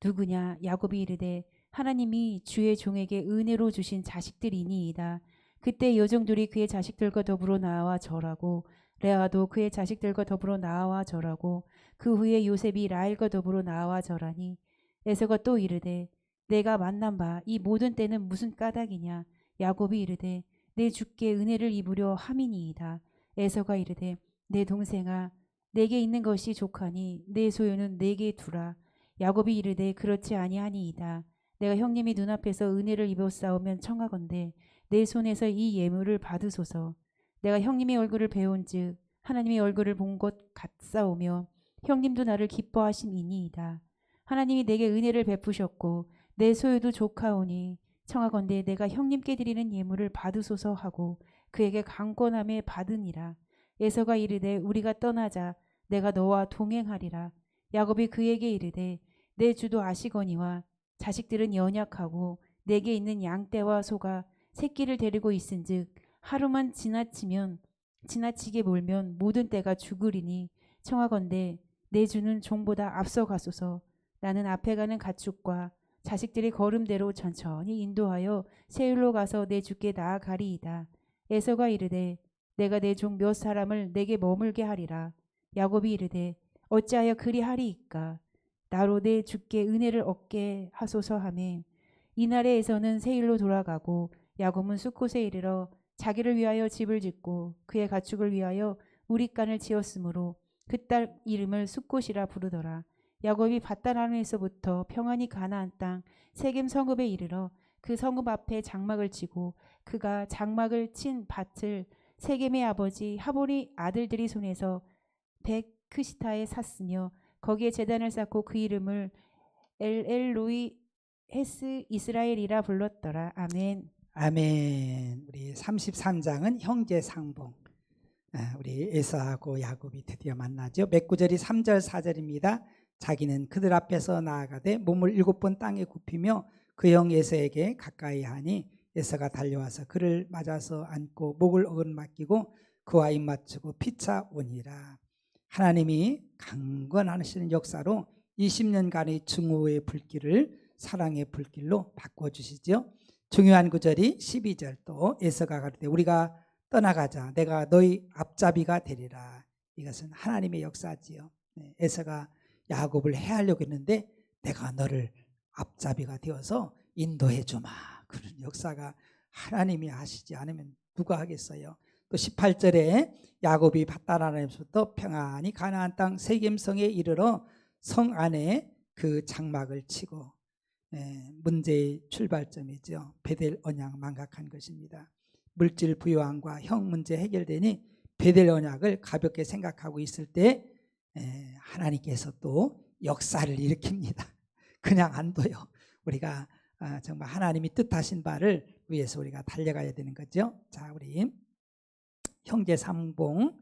누구냐? 야곱이 이르되 하나님이 주의 종에게 은혜로 주신 자식들이니이다. 그때 여종들이 그의 자식들과 더불어 나와 절하고 레아도 그의 자식들과 더불어 나와 절하고 그 후에 요셉이 라헬과 더불어 나와 절하니 에서가 또 이르되 내가 만난 바 이 모든 때는 무슨 까닭이냐? 야곱이 이르되 내 주께 은혜를 입으려 함이니이다. 에서가 이르되 내 동생아 내게 있는 것이 족하니 내 소유는 내게 두라. 야곱이 이르되 그렇지 아니하니이다. 내가 형님이 눈앞에서 은혜를 입었사오면 청하건대 내 손에서 이 예물을 받으소서. 내가 형님의 얼굴을 배운즉 하나님의 얼굴을 본 것 같사오며 형님도 나를 기뻐하심이니이다. 하나님이 내게 은혜를 베푸셨고 내 소유도 족하오니 청하건대 내가 형님께 드리는 예물을 받으소서 하고 그에게 강권함에 받으니라. 에서가 이르되 우리가 떠나자. 내가 너와 동행하리라. 야곱이 그에게 이르되 내 주도 아시거니와 자식들은 연약하고 내게 있는 양떼와 소가 새끼를 데리고 있은즉 하루만 지나치게 몰면 모든 떼가 죽으리니 청하건대 내 주는 종보다 앞서 가소서. 나는 앞에 가는 가축과 자식들이 걸음대로 천천히 인도하여 세율로 가서 내 주께 나아가리이다. 에서가 이르되 내가 내 종 몇 사람을 내게 머물게 하리라. 야곱이 이르되 어찌하여 그리하리이까? 나로 내 주께 은혜를 얻게 하소서 하매 이날에 에서는 세일로 돌아가고 야곱은 숫곳에 이르러 자기를 위하여 집을 짓고 그의 가축을 위하여 우릿간을 지었으므로 그 딸 이름을 숫곳이라 부르더라. 야곱이 밧단 아람에서부터 평안히 가나안 땅 세겜 성읍에 이르러 그 성읍 앞에 장막을 치고 그가 장막을 친 밭을 세겜의 아버지 하볼의 아들들이 손에서 백크시타에 샀으며 거기에 제단을 쌓고 그 이름을 엘엘로이 헤스 이스라엘이라 불렀더라. 아멘. 아멘. 우리 33장은 형제 상봉. 우리 에서하고 야곱이 드디어 만나죠. 몇 구절이 3절 4절입니다. 자기는 그들 앞에서 나아가되 몸을 7번 땅에 굽히며 그 형 에서에게 가까이 하니 에서가 달려와서 그를 맞아서 안고 목을 어긋맞기고 그와 입맞추고 피차 오니라. 하나님이 강건하시는 역사로 20년간의 증오의 불길을 사랑의 불길로 바꿔주시죠. 중요한 구절이 12절 또 에서가 가로되 우리가 떠나가자 내가 너희 앞잡이가 되리라. 이것은 하나님의 역사지요. 에서가 야곱을 해하려고 했는데 내가 너를 앞잡이가 되어서 인도해 주마. 그런 역사가 하나님이 하시지 않으면 누가 하겠어요. 또 18절에 야곱이 밧다라나임부터 평안히 가나안 땅 세겜성에 이르러 성 안에 그 장막을 치고 문제의 출발점이죠. 베델 언약 망각한 것입니다. 물질 부요함과 형 문제 해결되니 베델 언약을 가볍게 생각하고 있을 때 하나님께서 또 역사를 일으킵니다. 그냥 안 둬요. 우리가 정말 하나님이 뜻하신 바를 위해서 우리가 달려가야 되는 거죠. 자, 우리 형제 삼봉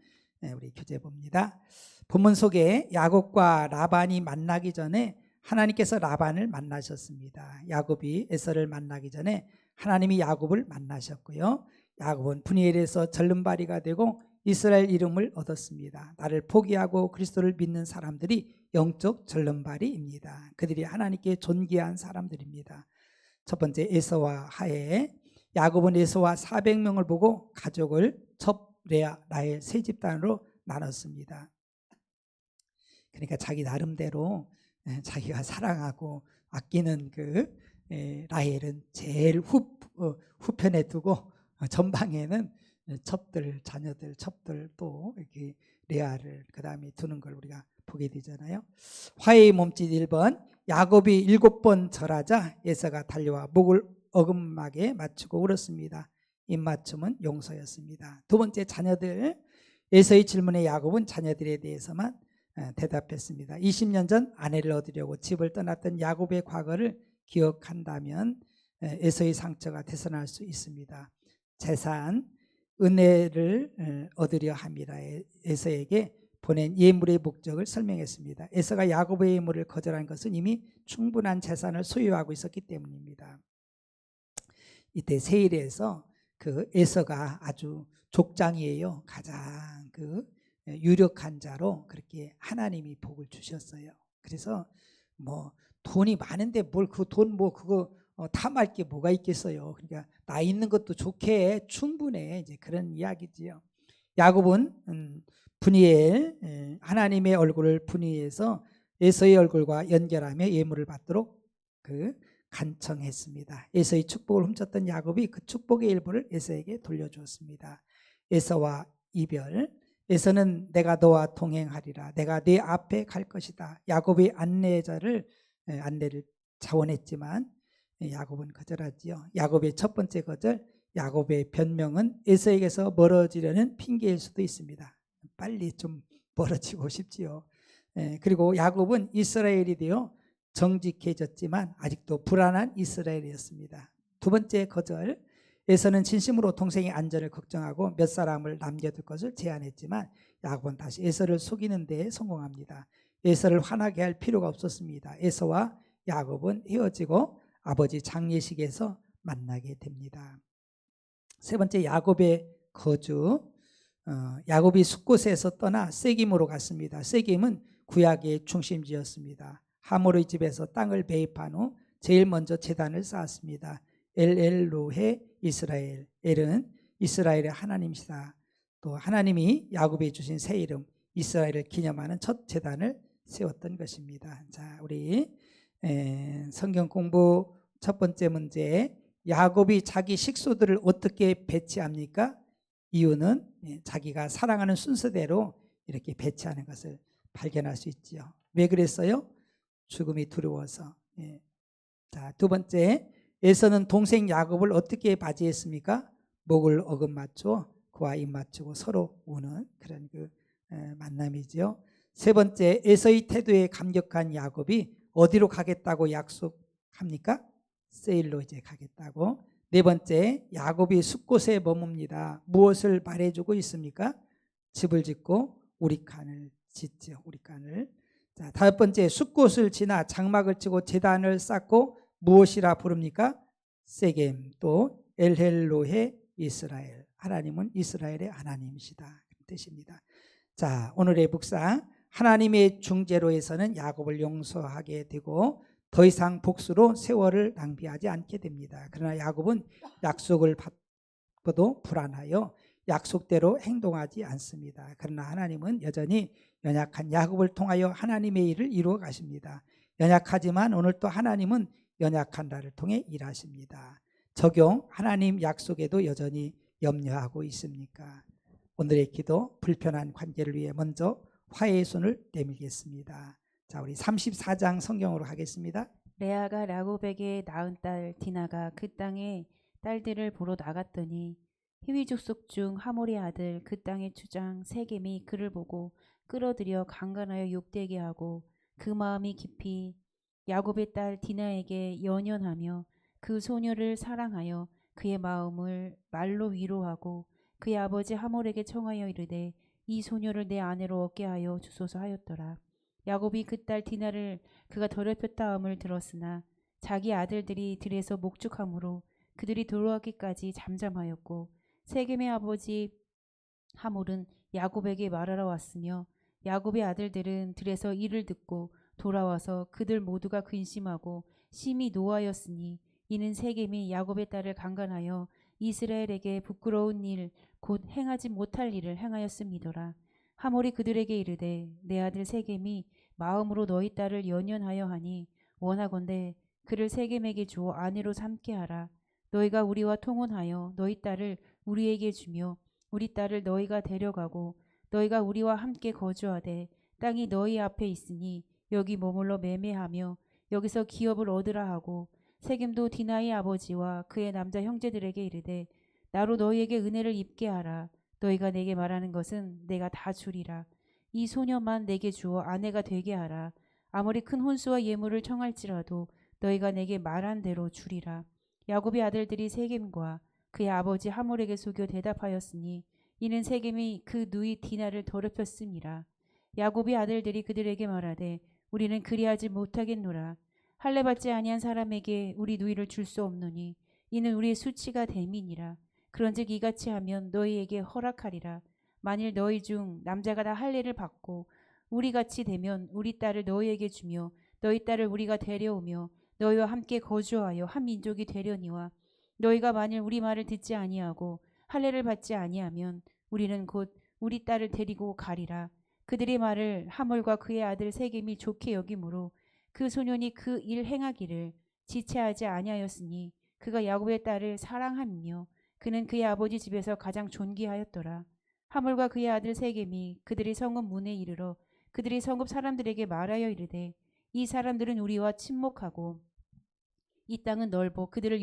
우리 교재 봅니다. 본문 속에 야곱과 라반이 만나기 전에 하나님께서 라반을 만나셨습니다. 야곱이 에서를 만나기 전에 하나님이 야곱을 만나셨고요. 야곱은 브니엘에서 절름발이가 되고 이스라엘 이름을 얻었습니다. 나를 포기하고 그리스도를 믿는 사람들이 영적 절름발이입니다. 그들이 하나님께 존귀한 사람들입니다. 첫 번째 에서와 하에 야곱은 에서와 400명을 보고 가족을 첩, 레아, 라헬 세 집단으로 나눴습니다. 그러니까 자기 나름대로 자기가 사랑하고 아끼는 그 라헬은 제일 후편에 두고 전방에는 첩들, 자녀들, 첩들 또 이렇게 레아를 그 다음에 두는 걸 우리가 보게 되잖아요. 화해의 몸짓 1번 야곱이 7번 절하자 에서가 달려와 목을 어긋하게 맞추고 울었습니다. 입맞춤은 용서였습니다. 두 번째 자녀들 에서의 질문에 야곱은 자녀들에 대해서만 대답했습니다. 20년 전 아내를 얻으려고 집을 떠났던 야곱의 과거를 기억한다면 에서의 상처가 되살아날 수 있습니다. 재산, 은혜를 얻으려 함이라 에서에게 보낸 예물의 목적을 설명했습니다. 에서가 야곱의 예물을 거절한 것은 이미 충분한 재산을 소유하고 있었기 때문입니다. 이때 세일에서 그 에서가 아주 족장이에요. 가장 그 유력한 자로 그렇게 하나님이 복을 주셨어요. 그래서 뭐 돈이 많은데 뭘 그 돈 뭐 그거 탐할 게 뭐가 있겠어요. 그러니까 나 있는 것도 좋게 충분해. 이제 그런 이야기지요. 야곱은 분이엘 하나님의 얼굴을 분이에서 에서의 얼굴과 연결하며 예물을 받도록 그 간청했습니다. 에서의 축복을 훔쳤던 야곱이 그 축복의 일부를 에서에게 돌려주었습니다. 에서와 이별. 에서는 내가 너와 동행하리라. 내가 네 앞에 갈 것이다. 야곱의 안내를 자원했지만 야곱은 거절하지요. 야곱의 첫 번째 거절, 야곱의 변명은 에서에게서 멀어지려는 핑계일 수도 있습니다. 빨리 좀 멀어지고 싶지요. 그리고 야곱은 이스라엘이 되어 정직해졌지만 아직도 불안한 이스라엘이었습니다. 두 번째 거절, 에서는 진심으로 동생의 안전을 걱정하고 몇 사람을 남겨둘 것을 제안했지만 야곱은 다시 에서를 속이는 데 성공합니다. 에서를 화나게 할 필요가 없었습니다. 에서와 야곱은 헤어지고 아버지 장례식에서 만나게 됩니다. 세 번째 야곱의 거주. 야곱이 숫곳에서 떠나 세김으로 갔습니다. 세김은 구약의 중심지였습니다. 하모르의 집에서 땅을 매입한 후 제일 먼저 제단을 쌓았습니다. 엘엘로헤 이스라엘. 엘은 이스라엘의 하나님이시다. 또 하나님이 야곱에 주신 새 이름 이스라엘을 기념하는 첫 제단을 세웠던 것입니다. 자, 우리 성경 공부 첫 번째 문제, 야곱이 자기 식소들을 어떻게 배치합니까? 이유는 자기가 사랑하는 순서대로 이렇게 배치하는 것을 발견할 수 있지요. 왜 그랬어요? 죽음이 두려워서. 자, 두 번째, 에서는 동생 야곱을 어떻게 맞이했습니까? 목을 어긋맞죠. 그와 입 맞추고 서로 우는 그런 만남이죠. 세 번째, 에서의 태도에 감격한 야곱이 어디로 가겠다고 약속합니까? 세일로 이제 가겠다고. 네 번째, 야곱이 숲곳에 머뭅니다. 무엇을 말해주고 있습니까? 집을 짓고 우리칸을 짓죠. 우리칸을. 자, 다섯 번째, 숲곳을 지나 장막을 치고 제단을 쌓고 무엇이라 부릅니까? 세겜, 또 엘헬로헤 이스라엘. 하나님은 이스라엘의 하나님이시다. 그런 뜻입니다. 자, 오늘의 묵상. 하나님의 중재로에서는 야곱을 용서하게 되고 더 이상 복수로 세월을 낭비하지 않게 됩니다. 그러나 야곱은 약속을 받고도 불안하여 약속대로 행동하지 않습니다. 그러나 하나님은 여전히 연약한 야곱을 통하여 하나님의 일을 이루어 가십니다. 연약하지만 오늘 또 하나님은 연약한 나를 통해 일하십니다. 적용, 하나님 약속에도 여전히 염려하고 있습니까? 오늘의 기도, 불편한 관계를 위해 먼저 화해의 손을 내밀겠습니다. 자, 우리 34장 성경으로 하겠습니다. 레아가 야곱에게 낳은 딸 디나가 그 땅에 딸들을 보러 나갔더니 히위 족속 중 하몰의 아들 그 땅의 주장 세겜이 그를 보고 끌어들여 강간하여 욕되게 하고 그 마음이 깊이 야곱의 딸 디나에게 연연하며 그 소녀를 사랑하여 그의 마음을 말로 위로하고 그의 아버지 하몰에게 청하여 이르되 이 소녀를 내 아내로 얻게 하여 주소서 하였더라. 야곱이 그 딸 디나를 그가 더럽혔다 함을 들었으나 자기 아들들이 들에서 목축함으로 그들이 돌아오기까지 잠잠하였고 세겜의 아버지 하몰은 야곱에게 말하러 왔으며 야곱의 아들들은 들에서 이를 듣고 돌아와서 그들 모두가 근심하고 심히 노하였으니 이는 세겜이 야곱의 딸을 강간하여 이스라엘에게 부끄러운 일 곧 행하지 못할 일을 행하였음이더라. 하몰이 그들에게 이르되 내 아들 세겜이 마음으로 너희 딸을 연연하여 하니 원하건대 그를 세겜에게 주어 아내로 삼게 하라. 너희가 우리와 통혼하여 너희 딸을 우리에게 주며 우리 딸을 너희가 데려가고 너희가 우리와 함께 거주하되 땅이 너희 앞에 있으니 여기 머물러 매매하며 여기서 기업을 얻으라 하고 세겜도 디나의 아버지와 그의 남자 형제들에게 이르되 나로 너희에게 은혜를 입게 하라. 너희가 내게 말하는 것은 내가 다 주리라. 이 소녀만 내게 주어 아내가 되게 하라. 아무리 큰 혼수와 예물을 청할지라도 너희가 내게 말한 대로 주리라. 야곱의 아들들이 세겜과 그의 아버지 하몰에게 속여 대답하였으니 이는 세겜이 그 누이 디나를 더럽혔음이라. 야곱의 아들들이 그들에게 말하되 우리는 그리하지 못하겠노라. 할례 받지 아니한 사람에게 우리 누이를 줄 수 없노니 이는 우리의 수치가 됨이니라. 그런즉 이같이 하면 너희에게 허락하리라. 만일 너희 중 남자가 다 할례를 받고 우리같이 되면 우리 딸을 너희에게 주며 너희 딸을 우리가 데려오며 너희와 함께 거주하여 한 민족이 되려니와 너희가 만일 우리 말을 듣지 아니하고 할례를 받지 아니하면 우리는 곧 우리 딸을 데리고 가리라. 그들의 말을 하몰과 그의 아들 세겜이 좋게 여기므로 그 소년이 그 일 행하기를 지체하지 아니하였으니 그가 야곱의 딸을 사랑하며 그는 그의 아버지 집에서 가장 존귀하였더라. 하몰과 그의 아들 세겜이 그들의 성읍 문에 이르러 그들의 성읍 사람들에게 말하여 이르되 이 사람들은 우리와 친목하고 이 땅은 넓어 그들을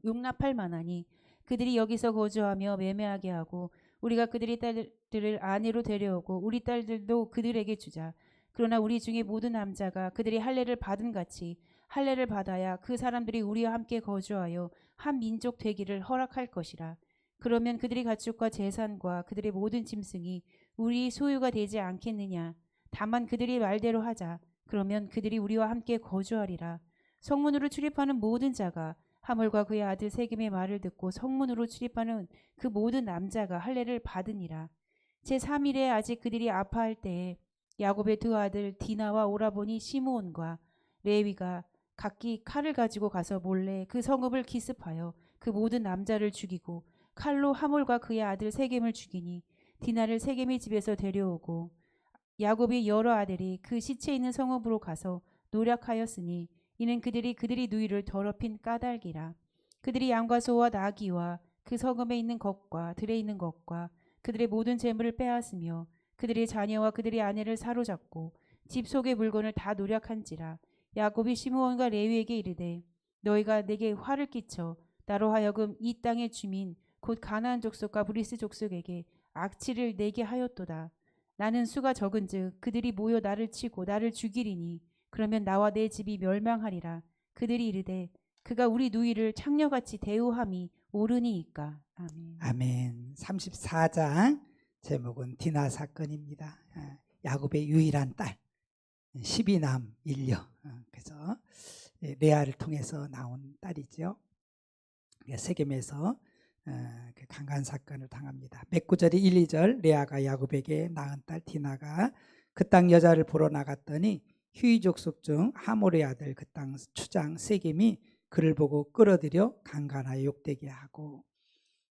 용납할 만하니 그들이 여기서 거주하며 매매하게 하고 우리가 그들의 딸들을 아내로 데려오고 우리 딸들도 그들에게 주자. 그러나 우리 중에 모든 남자가 그들이 할례를 받은 같이 할례를 받아야 그 사람들이 우리와 함께 거주하여 한 민족 되기를 허락할 것이라. 그러면 그들의 가축과 재산과 그들의 모든 짐승이 우리 소유가 되지 않겠느냐. 다만 그들이 말대로 하자. 그러면 그들이 우리와 함께 거주하리라. 성문으로 출입하는 모든 자가 하몰과 그의 아들 세겜의 말을 듣고 성문으로 출입하는 그 모든 남자가 할례를 받으니라. 제3일에 아직 그들이 아파할 때에 야곱의 두 아들 디나와 오라보니 시므온과 레위가 각기 칼을 가지고 가서 몰래 그 성읍을 기습하여 그 모든 남자를 죽이고 칼로 하몰과 그의 아들 세겜을 죽이니 디나를 세겜의 집에서 데려오고 야곱의 여러 아들이 그 시체 있는 성읍으로 가서 노력하였으니 이는 그들이 누이를 더럽힌 까닭이라. 그들이 양과 소와 나귀와 그 성읍에 있는 것과 들에 있는 것과 그들의 모든 재물을 빼앗으며 그들의 자녀와 그들의 아내를 사로잡고 집 속의 물건을 다 노력한지라. 야곱이 시므온과 레위에게 이르되 너희가 내게 화를 끼쳐 나로 하여금 이 땅의 주민 곧 가나안 족속과 브리스 족속에게 악취를 내게 하였도다. 나는 수가 적은즉 그들이 모여 나를 치고 나를 죽이리니 그러면 나와 내 집이 멸망하리라. 그들이 이르되 그가 우리 누이를 창녀같이 대우함이 옳으니이까. 아멘. 아멘. 34장 제목은 디나 사건입니다. 야곱의 유일한 딸 12남 1녀. 그래서 레아를 통해서 나온 딸이죠. 세겜에서 그 강간 사건을 당합니다. 몇 구절이 1, 2절 레아가 야곱에게 낳은 딸 디나가 그 땅 여자를 보러 나갔더니 휴이 족속 중 하몰의 아들 그 땅 추장 세겜이 그를 보고 끌어들여 강간하여 욕되게 하고,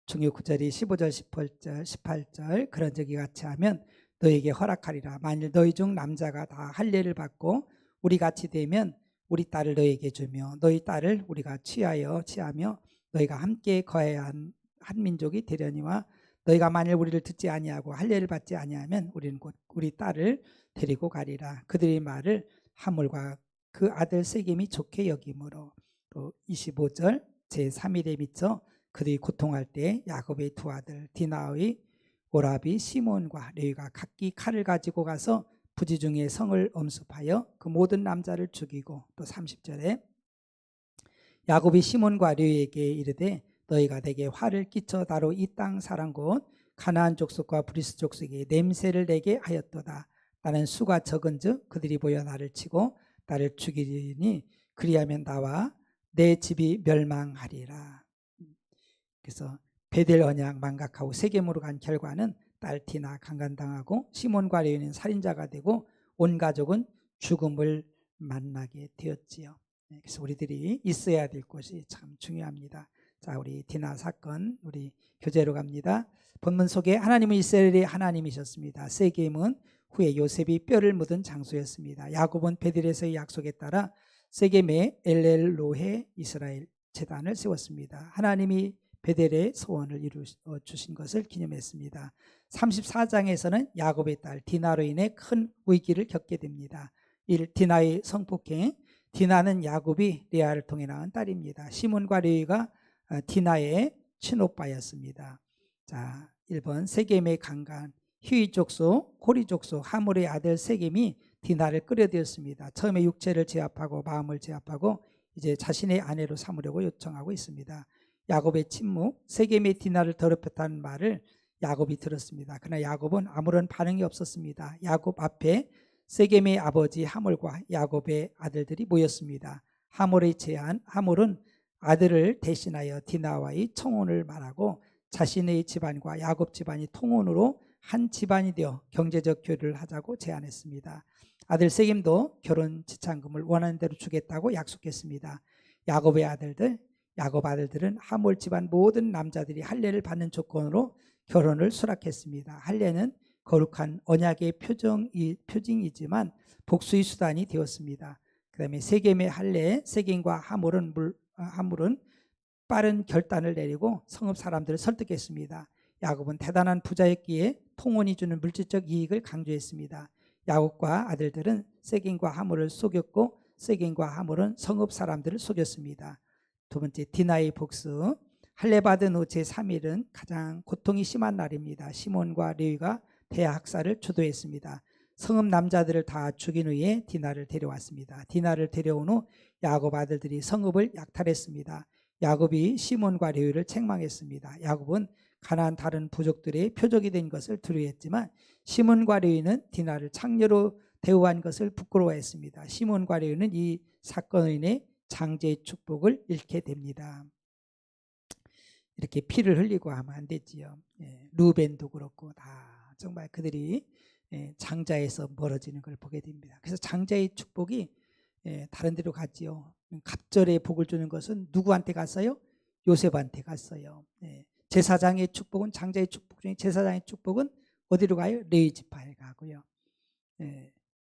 중요 9절이 15절 18절 그런 적이 같이 하면 너에게 허락하리라. 만일 너희 중 남자가 다 할례를 받고 우리 같이 되면 우리 딸을 너에게 주며 너희 딸을 우리가 취하며 너희가 함께 거해야 한 민족이 되려니와 너희가 만일 우리를 듣지 아니하고 할례를 받지 아니하면 우리는 곧 우리 딸을 데리고 가리라. 그들의 말을 하몰과 그 아들 세겜이 좋게 여김으로. 또 25절 제3일에 미쳐 그들이 고통할 때 야곱의 두 아들 디나의 오라비 시몬과 레위가 각기 칼을 가지고 가서 부지 중에 성을 엄습하여 그 모든 남자를 죽이고, 또 30절에 야곱이 시몬과 레위에게 이르되 너희가 내게 화를 끼쳐 나로 이 땅 사람 곧 가나안 족속과 브리스 족속에게 냄새를 내게 하였도다. 나는 수가 적은즉 그들이 보여 나를 치고 나를 죽이리니 그리하면 나와 내 집이 멸망하리라. 그래서 베델 언약 망각하고 세겜으로 간 결과는 딸 디나 강간당하고 시몬과 레위는 살인자가 되고 온 가족은 죽음을 만나게 되었지요. 그래서 우리들이 있어야 될 것이 참 중요합니다. 자, 우리 디나 사건 우리 교재로 갑니다. 본문 속에 하나님은 이스라엘의 하나님이셨습니다. 세겜은 후에 요셉이 뼈를 묻은 장소였습니다. 야곱은 베델에서의 약속에 따라 세겜에 엘엘로헤 이스라엘 제단을 세웠습니다. 하나님이 베델의 소원을 이루어 주신 것을 기념했습니다. 34장에서는 야곱의 딸 디나로 인해 큰 위기를 겪게 됩니다. 1. 디나의 성폭행. 디나는 야곱이 레아를 통해 낳은 딸입니다. 시몬과 레위가 디나의 친오빠였습니다. 자, 1번 세겜의 강간. 휴이 족속, 고리 족속 하몰의 아들 세겜이 디나를 끌어들였습니다. 처음에 육체를 제압하고 마음을 제압하고 이제 자신의 아내로 삼으려고 요청하고 있습니다. 야곱의 침묵, 세겜의 디나를 더럽혔다는 말을 야곱이 들었습니다. 그러나 야곱은 아무런 반응이 없었습니다. 야곱 앞에 세겜의 아버지 하몰과 야곱의 아들들이 모였습니다. 하몰의 제안, 하몰은 아들을 대신하여 디나와의 청혼을 말하고 자신의 집안과 야곱 집안이 통혼으로 한 집안이 되어 경제적 교류를 하자고 제안했습니다. 아들 세겜도 결혼 지참금을 원하는 대로 주겠다고 약속했습니다. 야곱 아들들은 하몰 집안 모든 남자들이 할례를 받는 조건으로 결혼을 수락했습니다. 할례는 거룩한 언약의 표징이지만 복수의 수단이 되었습니다. 그 다음에 세겜의 할례, 세겜과 하몰은 빠른 결단을 내리고 성읍 사람들을 설득했습니다. 야곱은 대단한 부자였기에 통혼이 주는 물질적 이익을 강조했습니다. 야곱과 아들들은 세겜과 하몰을 속였고 세겜과 하몰은 성읍 사람들을 속였습니다. 두 번째, 디나의 복수. 할례 받은 후 제3일은 가장 고통이 심한 날입니다. 시몬과 레위가 대학살을 주도했습니다. 성읍 남자들을 다 죽인 후에 디나를 데려왔습니다. 디나를 데려온 후 야곱 아들들이 성읍을 약탈했습니다. 야곱이 시몬과 레위를 책망했습니다. 야곱은 가나안 다른 부족들의 표적이 된 것을 두려워했지만 시몬과 레위는 디나를 창녀로 대우한 것을 부끄러워했습니다. 시몬과 레위는 이 사건으로 인해 장제의 축복을 잃게 됩니다. 이렇게 피를 흘리고 하면 안 되지요. 루벤도 그렇고 다 정말 그들이 장자에서 멀어지는 걸 보게 됩니다. 그래서 장자의 축복이 다른 데로 갔지요. 갑절의 복을 주는 것은 누구한테 갔어요? 요셉한테 갔어요. 제사장의 축복은, 장자의 축복 중에 제사장의 축복은 어디로 가요? 레위 지파에 가고요.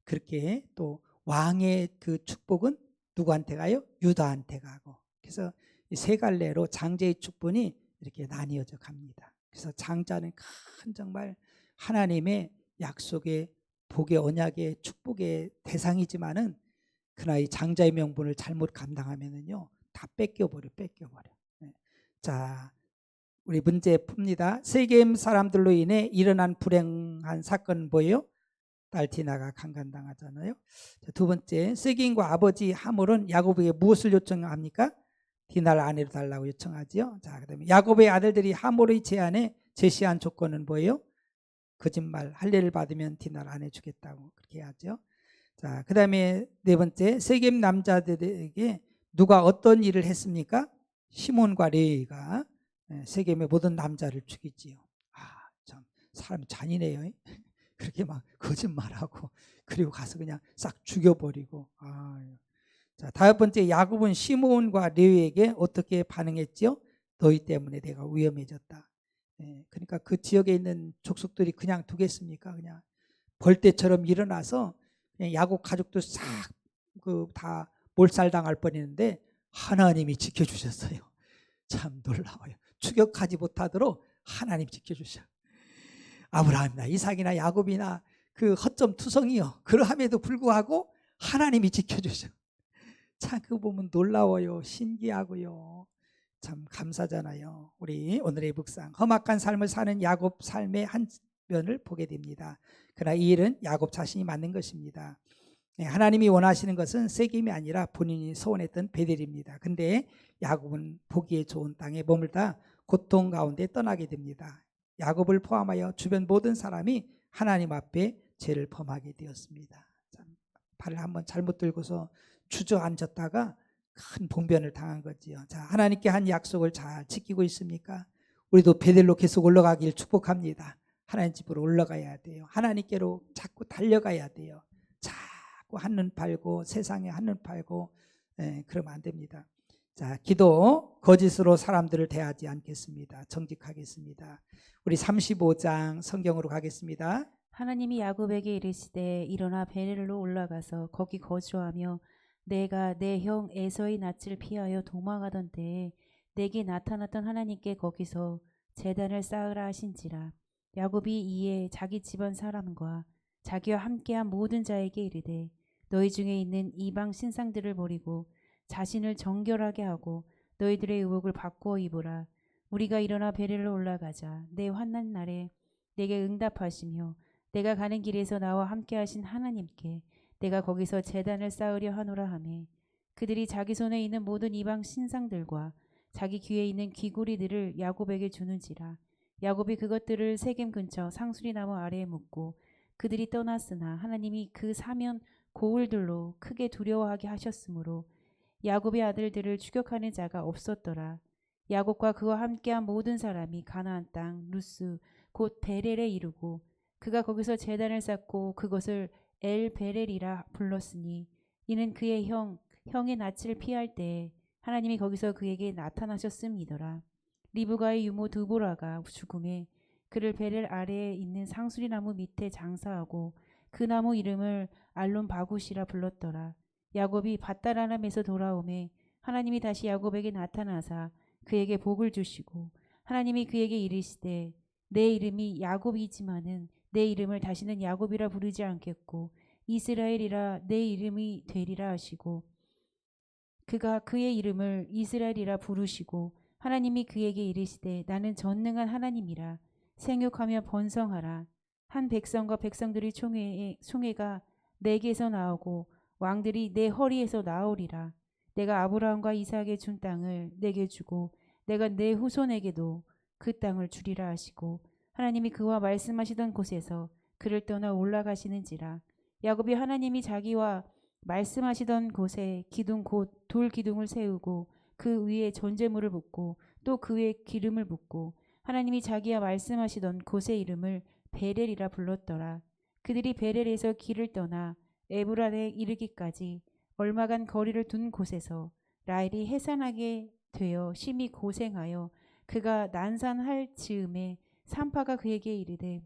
그렇게 또 왕의 그 축복은 누구한테 가요? 유다한테 가고. 그래서 이 세 갈래로 장자의 축복이 이렇게 나뉘어져 갑니다. 그래서 장자는 큰 정말 하나님의 약속의 복의 언약의 축복의 대상이지만은 그러나 이 장자의 명분을 잘못 감당하면은요 다 다 뺏겨버려. 예. 자, 우리 문제 풉니다. 세겜 사람들로 인해 일어난 불행한 사건은 뭐예요? 딸 디나가 강간당하잖아요. 자, 두 번째, 세겜과 아버지 하몰은 야곱에게 무엇을 요청합니까? 디나를 아내로 달라고 요청하지요. 자, 그다음에 야곱의 아들들이 하몰의 제안에 제시한 조건은 뭐예요? 거짓말, 할례를 받으면 디나를 아내 주겠다고 그렇게 하죠. 자, 그다음에 네 번째, 세겜 남자들에게 누가 어떤 일을 했습니까? 시몬과 레위가 세겜의 모든 남자를 죽이지요. 아, 참 사람이 잔인해요. 그렇게 막 거짓말하고 그리고 가서 그냥 싹 죽여버리고. 자, 다섯 번째, 야곱은 시몬과 레위에게 어떻게 반응했지요? 너희 때문에 내가 위험해졌다. 그러니까 그 지역에 있는 족속들이 그냥 두겠습니까? 그냥 벌떼처럼 일어나서 그냥 야곱 가족도 싹 그 다 몰살당할 뻔했는데 하나님이 지켜주셨어요. 참 놀라워요. 추격하지 못하도록 하나님 지켜주셔. 아브라함이나 이삭이나 야곱이나 그 허점 투성이요. 그러함에도 불구하고 하나님이 지켜주셔. 참 그거 보면 놀라워요. 신기하고요. 참 감사잖아요. 우리 오늘의 묵상, 험악한 삶을 사는 야곱 삶의 한 면을 보게 됩니다. 그러나 이 일은 야곱 자신이 만든 것입니다. 하나님이 원하시는 것은 세겜이 아니라 본인이 소원했던 베델입니다. 근데 야곱은 보기에 좋은 땅에 머물다 고통 가운데 떠나게 됩니다. 야곱을 포함하여 주변 모든 사람이 하나님 앞에 죄를 범하게 되었습니다. 발을 한번 잘못 들고서 주저앉았다가 큰 봉변을 당한 거지요. 자, 하나님께 한 약속을 잘 지키고 있습니까? 우리도 베델로 계속 올라가길 축복합니다. 하나님 집으로 올라가야 돼요. 하나님께로 자꾸 달려가야 돼요. 자꾸 한눈 팔고 세상에 한눈 팔고 그러면 안 됩니다. 자, 기도, 거짓으로 사람들을 대하지 않겠습니다. 정직하겠습니다. 우리 35장 성경으로 가겠습니다. 하나님이 야곱에게 이르시되 일어나 베델로 올라가서 거기 거주하며 내가 내 형 에서의 낯을 피하여 도망하던 때에 내게 나타났던 하나님께 거기서 제단을 쌓으라 하신지라. 야곱이 이에 자기 집안 사람과 자기와 함께한 모든 자에게 이르되 너희 중에 있는 이방 신상들을 버리고 자신을 정결하게 하고 너희들의 의복을 바꾸어 입으라. 우리가 일어나 베델로 올라가자. 내 환난 날에 내게 응답하시며 내가 가는 길에서 나와 함께 하신 하나님께 내가 거기서 제단을 쌓으려 하노라 하매 그들이 자기 손에 있는 모든 이방 신상들과 자기 귀에 있는 귀고리들을 야곱에게 주는지라. 야곱이 그것들을 세겜 근처 상수리 나무 아래에 묻고 그들이 떠났으나 하나님이 그 사면 고울들로 크게 두려워하게 하셨으므로 야곱의 아들들을 추격하는 자가 없었더라. 야곱과 그와 함께한 모든 사람이 가나안 땅 루스 곧 베렐에 이르고 그가 거기서 제단을 쌓고 그것을 엘 베렐이라 불렀으니 이는 그의 형의 낯을 피할 때에 하나님이 거기서 그에게 나타나셨음이더라. 리브가의 유모 드보라가 죽음에 그를 베렐 아래에 있는 상수리 나무 밑에 장사하고 그 나무 이름을 알론 바굿이라 불렀더라. 야곱이 밧다라람에서 돌아오매 하나님이 다시 야곱에게 나타나사 그에게 복을 주시고 하나님이 그에게 이르시되 내 이름이 야곱이지만은 내 이름을 다시는 야곱이라 부르지 않겠고 이스라엘이라 내 이름이 되리라 하시고 그가 그의 이름을 이스라엘이라 부르시고 하나님이 그에게 이르시되 나는 전능한 하나님이라 생육하며 번성하라. 한 백성과 백성들의 총회가 내게서 나오고 왕들이 내 허리에서 나오리라. 내가 아브라함과 이삭에게 준 땅을 내게 주고 내가 내 후손에게도 그 땅을 주리라 하시고 하나님이 그와 말씀하시던 곳에서 그를 떠나 올라가시는지라. 야곱이 하나님이 자기와 말씀하시던 곳에 기둥 곧 돌 기둥을 세우고 그 위에 전제물을 붓고 또 그 위에 기름을 붓고 하나님이 자기와 말씀하시던 곳의 이름을 베렐이라 불렀더라. 그들이 베렐에서 길을 떠나 에브라에 이르기까지 얼마간 거리를 둔 곳에서 라헬이 해산하게 되어 심히 고생하여 그가 난산할 즈음에 산파가 그에게 이르되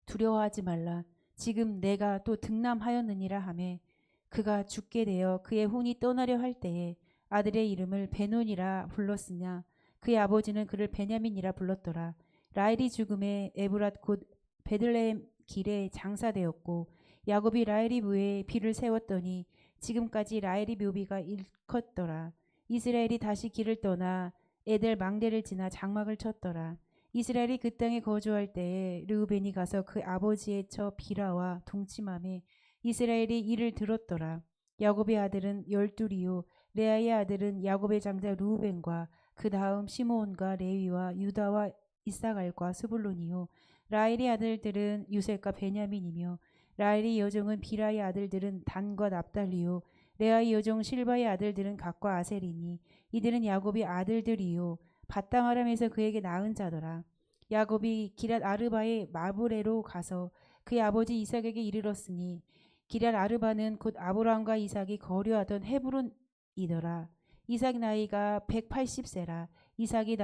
두려워하지 말라. 지금 내가 또 등남하였느니라 하매 그가 죽게 되어 그의 혼이 떠나려 할 때에 아들의 이름을 베논이라 불렀으냐 그의 아버지는 그를 베냐민이라 불렀더라. 라헬이 죽음에 에브랏 곧 베들레헴 길에 장사되었고 야곱이 라헬이 묘에 비를 세웠더니 지금까지 라헬이 묘비가 일컫더라. 이스라엘이 다시 길을 떠나 에델 망대를 지나 장막을 쳤더라. 이스라엘이 그 땅에 거주할 때에 르우벤이 가서 그 아버지의 처 비라와 동침함에 이스라엘이 이를 들었더라. 야곱의 아들은 열둘이요 레아의 아들은 야곱의 장자 르우벤과 그 다음 시므온과 레위와 유다와 이사갈과 스불론이요 라헬의 아들들은 유셀과 베냐민이며 라헬의 여종은 비라의 아들들은 단과 납달리요 레아의 여종 실바의 아들들은 각과 아셀이니 이들은 야곱의 아들들이요 바땅아람에서 그에게 낳은 자더라. 야곱이 기랏 아르바의 마브레로 가서 그의 아버지 이삭에게 이르렀으니 기랏 아르바는 곧 아브라함과 이삭이 거류하던 헤브론이더라. 이삭 나이가 180세라. 이삭이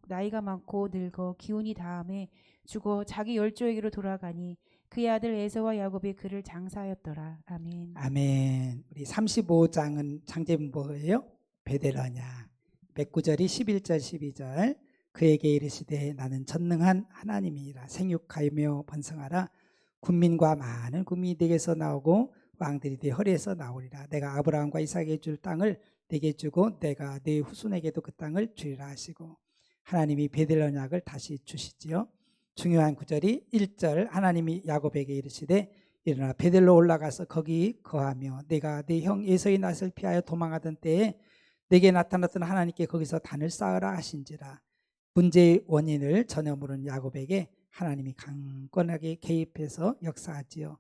나이가 많고 늙어 기운이 다함에 죽어 자기 열조에게로 돌아가니 그의 아들 에서와 야곱이 그를 장사하였더라. 아멘. 아멘. 우리 35장은 장제문 뭐예요? 베델하냐. 맥구절이 11절 12절 그에게 이르시되 나는 전능한 하나님이라 생육하며 번성하라 군민과 많은 군민이 네게서 나오고 왕들이 네 허리에서 나오리라. 내가 아브라함과 이삭에게 줄 땅을 네게 주고 내가 네 후손에게도 그 땅을 주리라 하시고 하나님이 베델 언약을 다시 주시지요. 중요한 구절이 1절 하나님이 야곱에게 이르시되 일어나 베델로 올라가서 거기 거하며 내가 네 형 에서의 낯을 피하여 도망하던 때에 내게 나타났던 하나님께 거기서 단을 쌓으라 하신지라. 문제의 원인을 전혀 모르는 야곱에게 하나님이 강건하게 개입해서 역사하지요.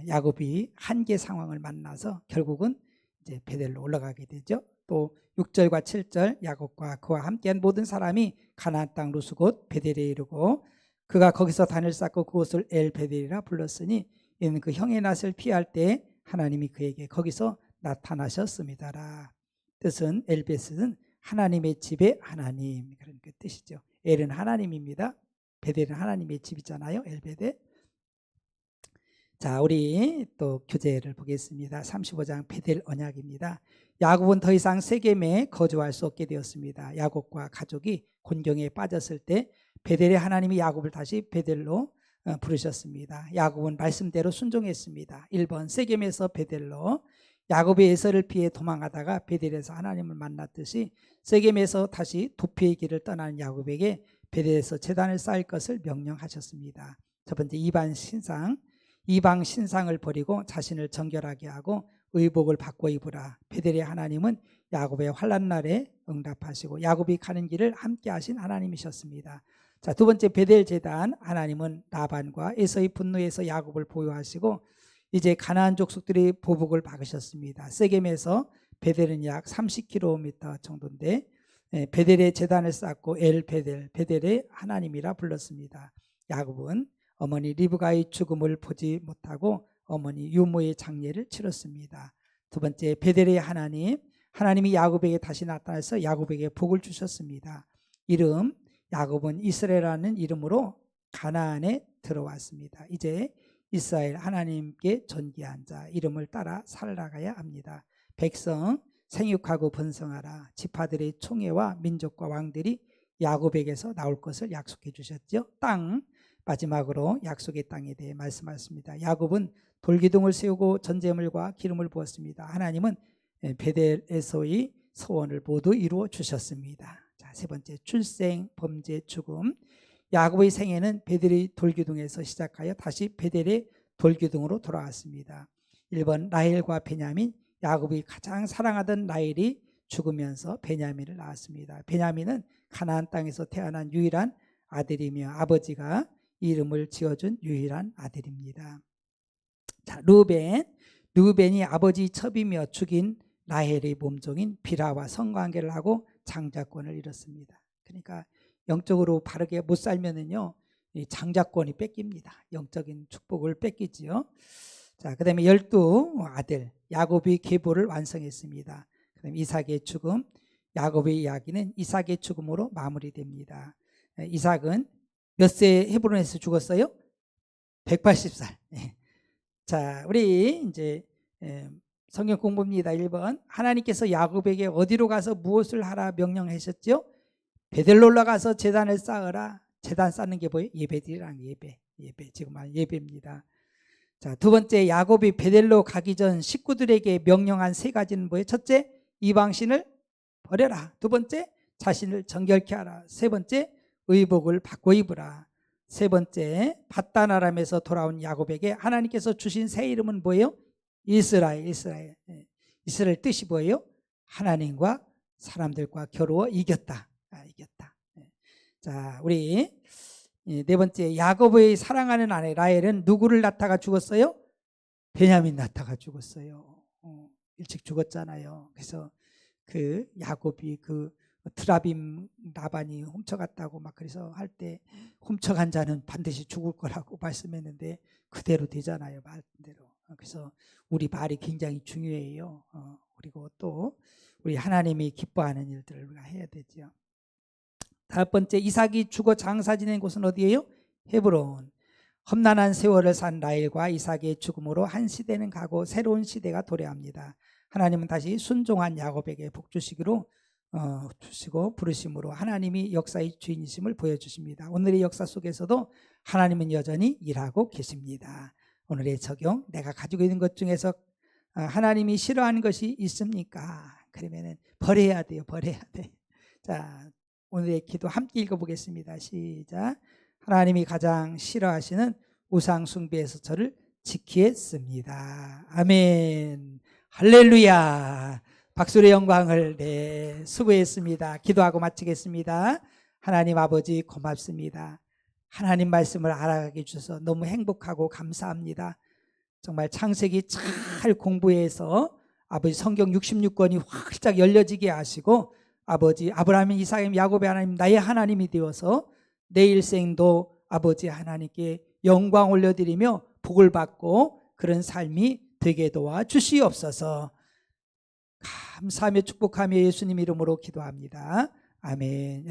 야곱이 한계 상황을 만나서 결국은 이제 베델로 올라가게 되죠. 또 6절과 7절 야곱과 그와 함께한 모든 사람이 가나안 땅 루스 곧 베델에 이르고 그가 거기서 단을 쌓고 그곳을 엘 베델이라 불렀으니 이는 그 형의 낯을 피할 때 하나님이 그에게 거기서 나타나셨습니다라. 뜻은 엘베스는 하나님의 집의 하나님 그런 그 뜻이죠. 엘은 하나님입니다. 베델은 하나님의 집이잖아요. 엘베델. 자, 우리 또 교재를 보겠습니다. 35장 베델 언약입니다. 야곱은 더 이상 세겜에 거주할 수 없게 되었습니다. 야곱과 가족이 곤경에 빠졌을 때 베델의 하나님이 야곱을 다시 베델로 부르셨습니다. 야곱은 말씀대로 순종했습니다. 1번 세겜에서 베델로 야곱의 에서를 피해 도망하다가 베델에서 하나님을 만났듯이 세겜에서 다시 도피의 길을 떠나는 야곱에게 베델에서 제단을 쌓을 것을 명령하셨습니다. 첫 번째 이방 신상을 버리고 자신을 정결하게 하고 의복을 바꿔 입으라. 베델의 하나님은 야곱의 환난 날에 응답하시고 야곱이 가는 길을 함께 하신 하나님이셨습니다. 자, 두 번째 베델 제단 하나님은 라반과 에서의 분노에서 야곱을 보호하시고 이제 가나안 족속들이 보복을 박으셨습니다. 세겜에서 베델은 약 30km 정도인데 베델의 제단을 쌓고 엘 베델의 하나님이라 불렀습니다. 야곱은 어머니 리브가의 죽음을 보지 못하고 어머니 유모의 장례를 치렀습니다. 두 번째 베델의 하나님이 야곱에게 다시 나타나서 야곱에게 복을 주셨습니다. 이름 야곱은 이스라엘이라는 이름으로 가나안에 들어왔습니다. 이제 이스라엘 하나님께 존귀한 자 이름을 따라 살아가야 합니다. 백성 생육하고 번성하라. 지파들의 총회와 민족과 왕들이 야곱에게서 나올 것을 약속해 주셨죠. 땅 마지막으로 약속의 땅에 대해 말씀하셨습니다. 야곱은 돌기둥을 세우고 전제물과 기름을 부었습니다. 하나님은 베델에서의 소원을 모두 이루어 주셨습니다. 자, 세 번째 출생, 범죄, 죽음. 야곱의 생애는 베델의 돌기둥에서 시작하여 다시 베델의 돌기둥으로 돌아왔습니다. 1번 라헬과 베냐민. 야곱이 가장 사랑하던 라헬이 죽으면서 베냐민을 낳았습니다. 베냐민은 가나안 땅에서 태어난 유일한 아들이며 아버지가 이름을 지어준 유일한 아들입니다. 자, 르우벤이 아버지 첩이며 죽인 라헬의 몸종인 비라와 성관계를 하고 장자권을 잃었습니다. 그러니까 영적으로 바르게 못 살면은요, 이 장자권이 뺏깁니다. 영적인 축복을 뺏기지요. 자, 그다음에 12아들 야곱이 계보를 완성했습니다. 그다음에 이삭의 죽음, 야곱의 이야기는 이삭의 죽음으로 마무리됩니다. 이삭은 몇 세 헤브론에서 죽었어요? 180살. 자, 우리 이제 성경 공부입니다. 1번 하나님께서 야곱에게 어디로 가서 무엇을 하라 명령하셨죠? 베델로 올라가서 제단을 쌓으라. 제단 쌓는 게 뭐예요? 예배드리라는 예배. 지금 말 예배입니다. 자, 두 번째 야곱이 베델로 가기 전 식구들에게 명령한 세 가지는 뭐예요? 첫째, 이방신을 버려라. 두 번째, 자신을 정결케 하라. 세 번째, 의복을 바꿔 입으라. 세 번째, 밧단 아람에서 돌아온 야곱에게 하나님께서 주신 새 이름은 뭐예요? 이스라엘. 이스라엘 뜻이 뭐예요? 하나님과 사람들과 겨루어 이겼다. 이겼다. 자, 우리 네 번째, 야곱의 사랑하는 아내 라헬은 누구를 낳다가 죽었어요? 베냐민 낳다가 죽었어요. 일찍 죽었잖아요. 그래서 그 야곱이 그 드라빔 라반이 훔쳐갔다고 막 그래서 할 때 훔쳐간 자는 반드시 죽을 거라고 말씀했는데 그대로 되잖아요. 말대로. 그래서 우리 말이 굉장히 중요해요. 그리고 또 우리 하나님이 기뻐하는 일들을 우리가 해야 되죠. 다섯 번째, 이삭이 죽어 장사 지낸 곳은 어디예요? 헤브론. 험난한 세월을 산 라헬과 이삭의 죽음으로 한 시대는 가고 새로운 시대가 도래합니다. 하나님은 다시 순종한 야곱에게 복 주시기로 주시고 부르심으로 하나님이 역사의 주인이심을 보여주십니다. 오늘의 역사 속에서도 하나님은 여전히 일하고 계십니다. 오늘의 적용, 내가 가지고 있는 것 중에서 하나님이 싫어하는 것이 있습니까? 그러면은 버려야 돼요. 버려야 돼. 자, 오늘의 기도 함께 읽어보겠습니다. 시작. 하나님이 가장 싫어하시는 우상 숭배에서 저를 지키겠습니다. 아멘. 할렐루야. 박수의 영광을 수고했습니다. 기도하고 마치겠습니다. 하나님 아버지 고맙습니다. 하나님 말씀을 알아가게 해주셔서 너무 행복하고 감사합니다. 정말 창세기 잘 공부해서 아버지 성경 66권이 활짝 열려지게 하시고 아버지 아브라함, 이삭, 야곱의 하나님 나의 하나님이 되어서 내 일생도 아버지 하나님께 영광 올려드리며 복을 받고 그런 삶이 되게 도와주시옵소서. 감사하며 축복하며 예수님 이름으로 기도합니다. 아멘.